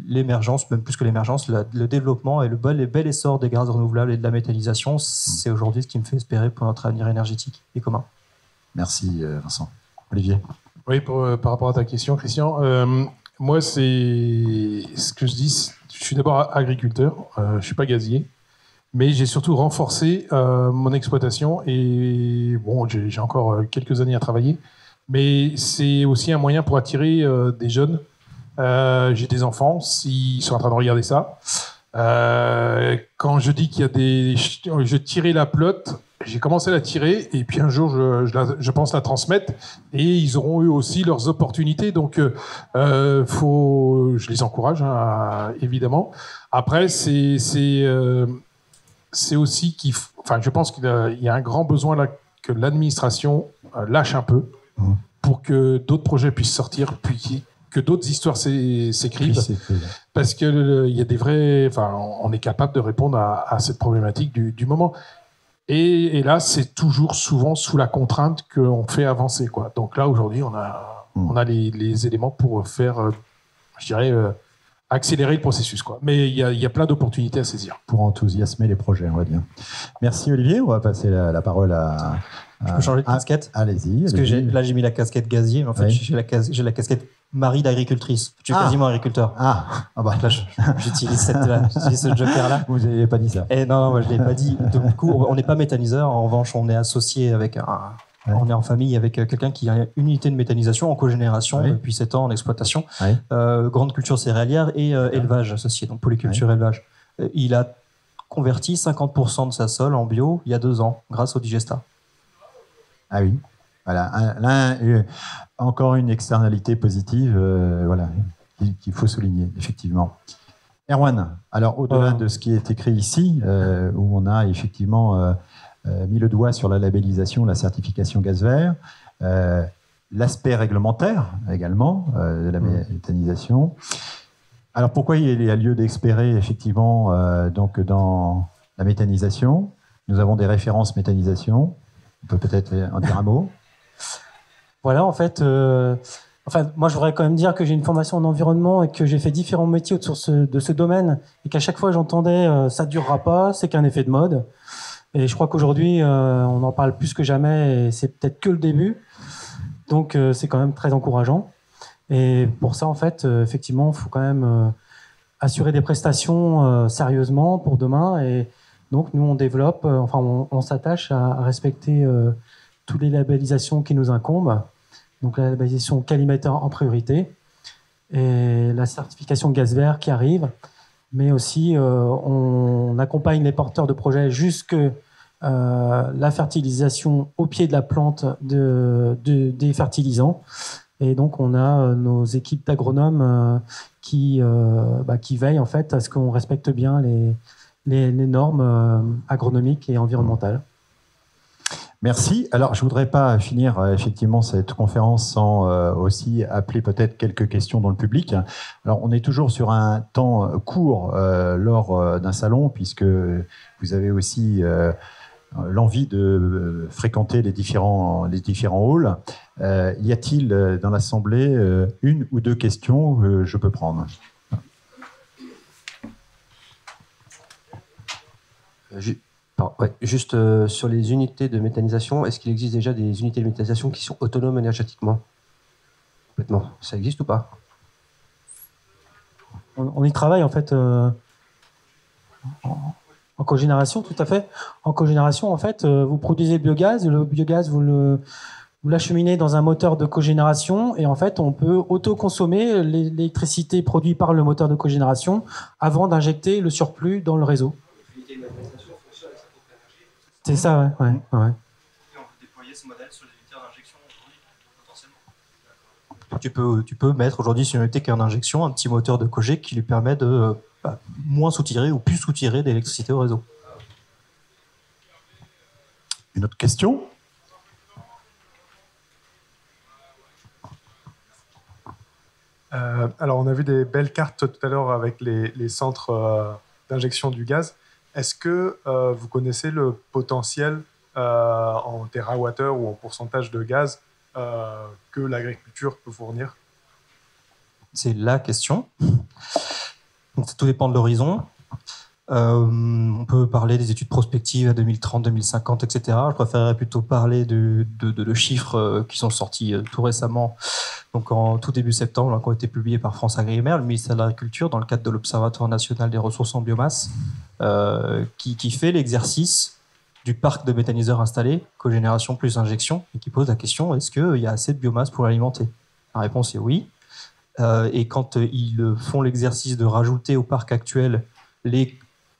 l'émergence, même plus que l'émergence, le développement et le bel essor des gaz renouvelables et de la méthanisation, c'est aujourd'hui ce qui me fait espérer pour notre avenir énergétique et commun. Merci Vincent. Olivier? Oui, par rapport à ta question, Christian, moi, c'est ce que je dis. Je suis d'abord agriculteur, je suis pas gazier, mais j'ai surtout renforcé mon exploitation et bon, j'ai encore quelques années à travailler, mais c'est aussi un moyen pour attirer des jeunes. J'ai des enfants, s'ils sont en train de regarder ça. Quand je dis qu'il y a je tirais la pelote. J'ai commencé à la tirer et puis un jour je pense la transmettre et ils auront eu aussi leurs opportunités, donc je les encourage évidemment. Après c'est aussi je pense qu'il y a un grand besoin là que l'administration lâche un peu pour que d'autres projets puissent sortir, puis que d'autres histoires s'écrivent, parce que il y a des vrais, on est capable de répondre à cette problématique du moment. Et là, c'est toujours souvent sous la contrainte qu'on fait avancer, quoi. Donc là, aujourd'hui, on a les éléments pour faire, accélérer le processus, quoi. Mais il y a plein d'opportunités à saisir. Pour enthousiasmer les projets, on va dire. Merci Olivier. On va passer la parole à... Je peux changer de casquette? Allez-y. Parce que là, j'ai mis la casquette gazier, mais en fait, j'ai la casquette mari d'agricultrice. Je suis quasiment agriculteur. Là, j'utilise ce joker-là. Vous n'avez pas dit ça. Et non, moi, je ne l'ai pas dit. Donc, du coup, on n'est pas méthaniseur. En revanche, on est associé avec Ouais. On est en famille avec quelqu'un qui a une unité de méthanisation en cogénération depuis 7 ans en exploitation. Grande culture céréalière et élevage associé, donc polyculture élevage. Il a converti 50% de sa sol en bio il y a 2 ans grâce au Digesta. Ah oui, voilà. Encore une externalité positive voilà, qu'il faut souligner, effectivement. Erwan, alors au-delà de ce qui est écrit ici, où on a effectivement mis le doigt sur la labellisation, la certification gaz vert, l'aspect réglementaire également de la méthanisation. Alors pourquoi il y a lieu d'espérer effectivement donc dans la méthanisation? Nous avons des références méthanisation. On peut peut-être en dire un mot. Voilà, en fait, moi je voudrais quand même dire que j'ai une formation en environnement et que j'ai fait différents métiers autour de ce domaine et qu'à chaque fois j'entendais ça durera pas, c'est qu'un effet de mode. Et je crois qu'aujourd'hui on en parle plus que jamais et c'est peut-être que le début. Donc c'est quand même très encourageant. Et pour ça, en fait, effectivement, il faut quand même assurer des prestations sérieusement pour demain. Et donc, nous, on développe, on s'attache à respecter toutes les labellisations qui nous incombent. Donc, la labellisation Qualimeter en priorité et la certification gaz vert qui arrive. Mais aussi, on accompagne les porteurs de projets jusque la fertilisation au pied de la plante des fertilisants. Et donc, on a nos équipes d'agronomes qui veillent en fait à ce qu'on respecte bien les normes agronomiques et environnementales. Merci. Alors, je ne voudrais pas finir effectivement cette conférence sans aussi appeler peut-être quelques questions dans le public. Alors, on est toujours sur un temps court lors d'un salon, puisque vous avez aussi l'envie de fréquenter les différents halls. Y a-t-il dans l'Assemblée une ou deux questions que je peux prendre? Juste sur les unités de méthanisation, est-ce qu'il existe déjà des unités de méthanisation qui sont autonomes énergétiquement? Complètement. Ça existe ou pas? On y travaille en fait en cogénération, tout à fait. En cogénération, en fait, vous produisez le biogaz, vous l'acheminez dans un moteur de cogénération et en fait, on peut autoconsommer l'électricité produite par le moteur de cogénération avant d'injecter le surplus dans le réseau. C'est ça, ouais. Et on peut déployer ce modèle sur les unités d'injection aujourd'hui, potentiellement. Tu peux mettre aujourd'hui sur une unité qui est en injection un petit moteur de cogé qui lui permet de moins soutirer ou plus soutirer d'électricité au réseau. Une autre question? Alors, on a vu des belles cartes tout à l'heure avec les centres d'injection du gaz. Est-ce que vous connaissez le potentiel en térawattheure ou en pourcentage de gaz que l'agriculture peut fournir? C'est la question. Donc, tout dépend de l'horizon. On peut parler des études prospectives à 2030, 2050, etc. Je préférerais plutôt parler de chiffres qui sont sortis tout récemment, donc en tout début septembre, qui ont été publiés par France Agrimer, le ministère de l'Agriculture, dans le cadre de l'Observatoire national des ressources en biomasse, qui fait l'exercice du parc de méthaniseurs installés, cogénération plus injection, et qui pose la question, est-ce qu'il y a assez de biomasse pour l'alimenter? La réponse est oui. Et quand ils font l'exercice de rajouter au parc actuel les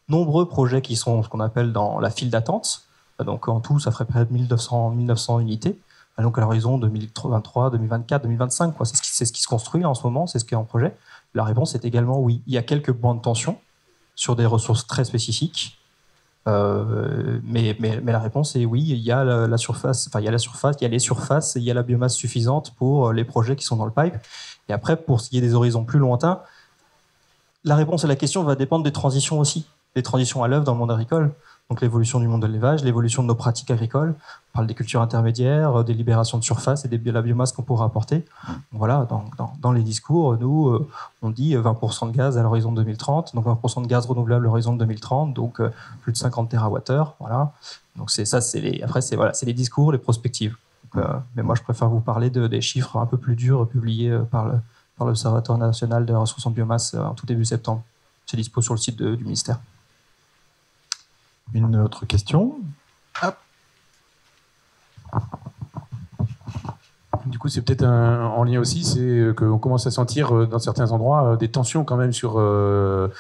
nombreux projets qui sont ce qu'on appelle dans la file d'attente, donc en tout, ça ferait près de 1900 unités, donc à l'horizon 2023, 2024, 2025, quoi. C'est ce qui se construit en ce moment, c'est ce qui est en projet. La réponse est également oui. Il y a quelques points de tension sur des ressources très spécifiques, mais la réponse est oui, il y a la surface, il y a les surfaces, et il y a la biomasse suffisante pour les projets qui sont dans le pipe. Et après, pour ce qui est des horizons plus lointains, la réponse à la question va dépendre des transitions aussi, des transitions à l'œuvre dans le monde agricole. Donc l'évolution du monde de l'élevage, l'évolution de nos pratiques agricoles. On parle des cultures intermédiaires, des libérations de surface et de la biomasse qu'on pourra apporter. Voilà, dans les discours, nous, on dit 20% de gaz à l'horizon 2030, donc 20% de gaz renouvelable à l'horizon 2030, donc plus de 50 TWh. Voilà. Donc après, c'est les discours, les prospectives. Donc, mais moi, je préfère vous parler des chiffres un peu plus durs publiés par l'Observatoire national des ressources en biomasse en tout début septembre. C'est dispo sur le site du ministère. Une autre question? Hop. Du coup, c'est peut-être en lien aussi, c'est qu'on commence à sentir dans certains endroits des tensions quand même sur le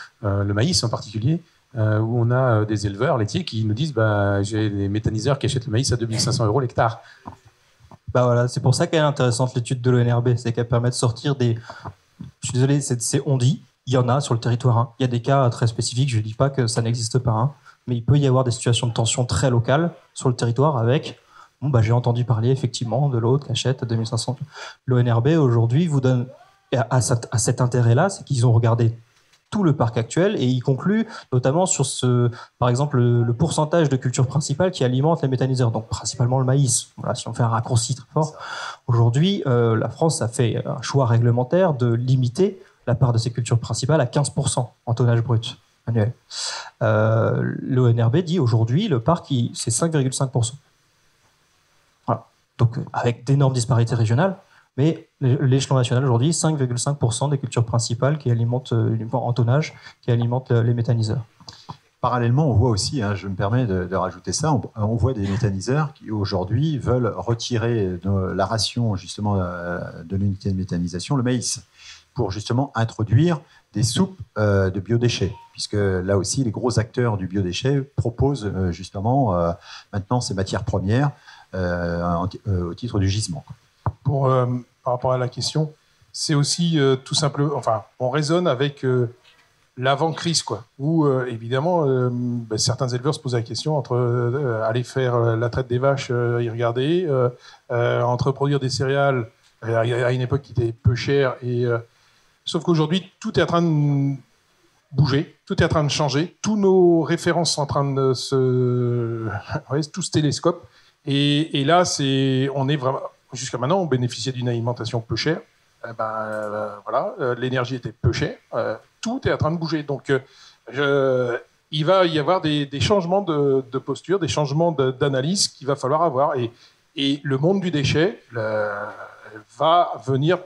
maïs en particulier, où on a des éleveurs laitiers qui nous disent j'ai des méthaniseurs qui achètent le maïs à 2500 € l'hectare. Voilà, c'est pour ça qu'elle est intéressante l'étude de l'ONRB, c'est qu'elle permet de sortir des... Je suis désolé, c'est on dit, il y en a sur le territoire. Hein. Il y a des cas très spécifiques, je ne dis pas que ça n'existe pas, hein, mais il peut y avoir des situations de tension très locales sur le territoire avec... j'ai entendu parler effectivement de l'autre qui achète à 2500. L'ONRB aujourd'hui vous donne à cet intérêt-là, c'est qu'ils ont regardé tout le parc actuel et ils concluent notamment sur par exemple le pourcentage de cultures principales qui alimentent les méthaniseurs, donc principalement le maïs. Voilà, si on fait un raccourci très fort. Aujourd'hui, la France a fait un choix réglementaire de limiter la part de ces cultures principales à 15% en tonnage brut annuel. L'ONRB dit aujourd'hui le parc c'est 5,5%. Voilà. Donc avec d'énormes disparités régionales. Mais l'échelon national aujourd'hui, 5,5% des cultures principales qui alimentent en tonnage, qui alimentent les méthaniseurs. Parallèlement, on voit aussi, je me permets de rajouter ça, on voit des méthaniseurs qui aujourd'hui veulent retirer la ration justement de l'unité de méthanisation, le maïs, pour justement introduire des soupes de biodéchets, puisque là aussi les gros acteurs du biodéchet proposent justement maintenant ces matières premières au titre du gisement. Par rapport à la question, c'est aussi tout simplement... Enfin, on raisonne avec l'avant-crise, quoi. Où, évidemment, certains éleveurs se posent la question entre aller faire la traite des vaches, y regarder, entre produire des céréales à une époque qui était peu chère. Sauf qu'aujourd'hui, tout est en train de bouger, tout est en train de changer. Tous nos références sont en train de tout se télescope. Et là, on est vraiment... Jusqu'à maintenant, on bénéficiait d'une alimentation peu chère. Voilà, l'énergie était peu chère. Tout est en train de bouger. Donc, il va y avoir des changements de posture, des changements d'analyse qu'il va falloir avoir. Et le monde du déchet va venir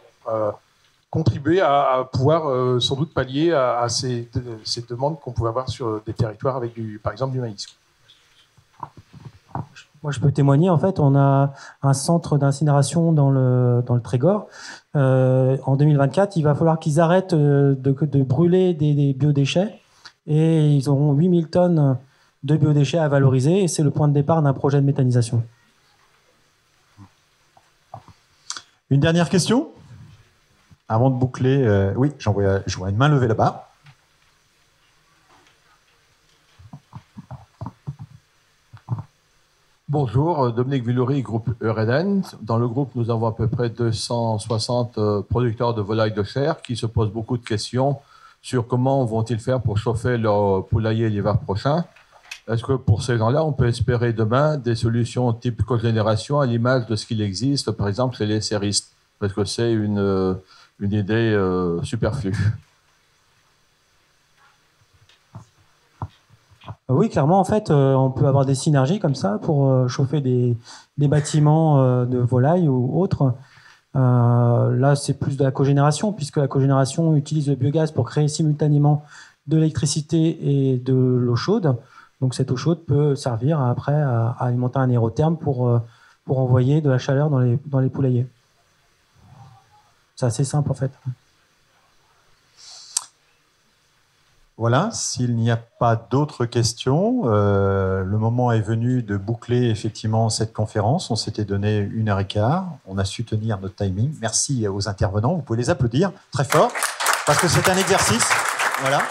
contribuer à pouvoir sans doute pallier à ces demandes qu'on pouvait avoir sur des territoires avec, par exemple, du maïs. Moi, je peux témoigner. En fait, on a un centre d'incinération dans le Trégor. En 2024, il va falloir qu'ils arrêtent de brûler des biodéchets. Et ils auront 8000 tonnes de biodéchets à valoriser. Et c'est le point de départ d'un projet de méthanisation. Une dernière question avant de boucler. Oui, je vois une main levée là-bas. Bonjour, Dominique Villery, groupe Eureden. Dans le groupe, nous avons à peu près 260 producteurs de volailles de chair qui se posent beaucoup de questions sur comment vont-ils faire pour chauffer leur poulailler l'hiver prochain. Est-ce que pour ces gens-là, on peut espérer demain des solutions type cogénération à l'image de ce qu'il existe, par exemple, chez les serristes? Parce que c'est une idée superflue. Oui, clairement, en fait, on peut avoir des synergies comme ça pour chauffer des bâtiments de volailles ou autres. Là, c'est plus de la cogénération, puisque la cogénération utilise le biogaz pour créer simultanément de l'électricité et de l'eau chaude. Donc, cette eau chaude peut servir après à alimenter un aérotherme pour envoyer de la chaleur dans les poulaillers. C'est assez simple, en fait. Voilà, s'il n'y a pas d'autres questions, le moment est venu de boucler effectivement cette conférence. On s'était donné 1h15, on a su tenir notre timing. Merci aux intervenants, vous pouvez les applaudir très fort, parce que c'est un exercice. Voilà.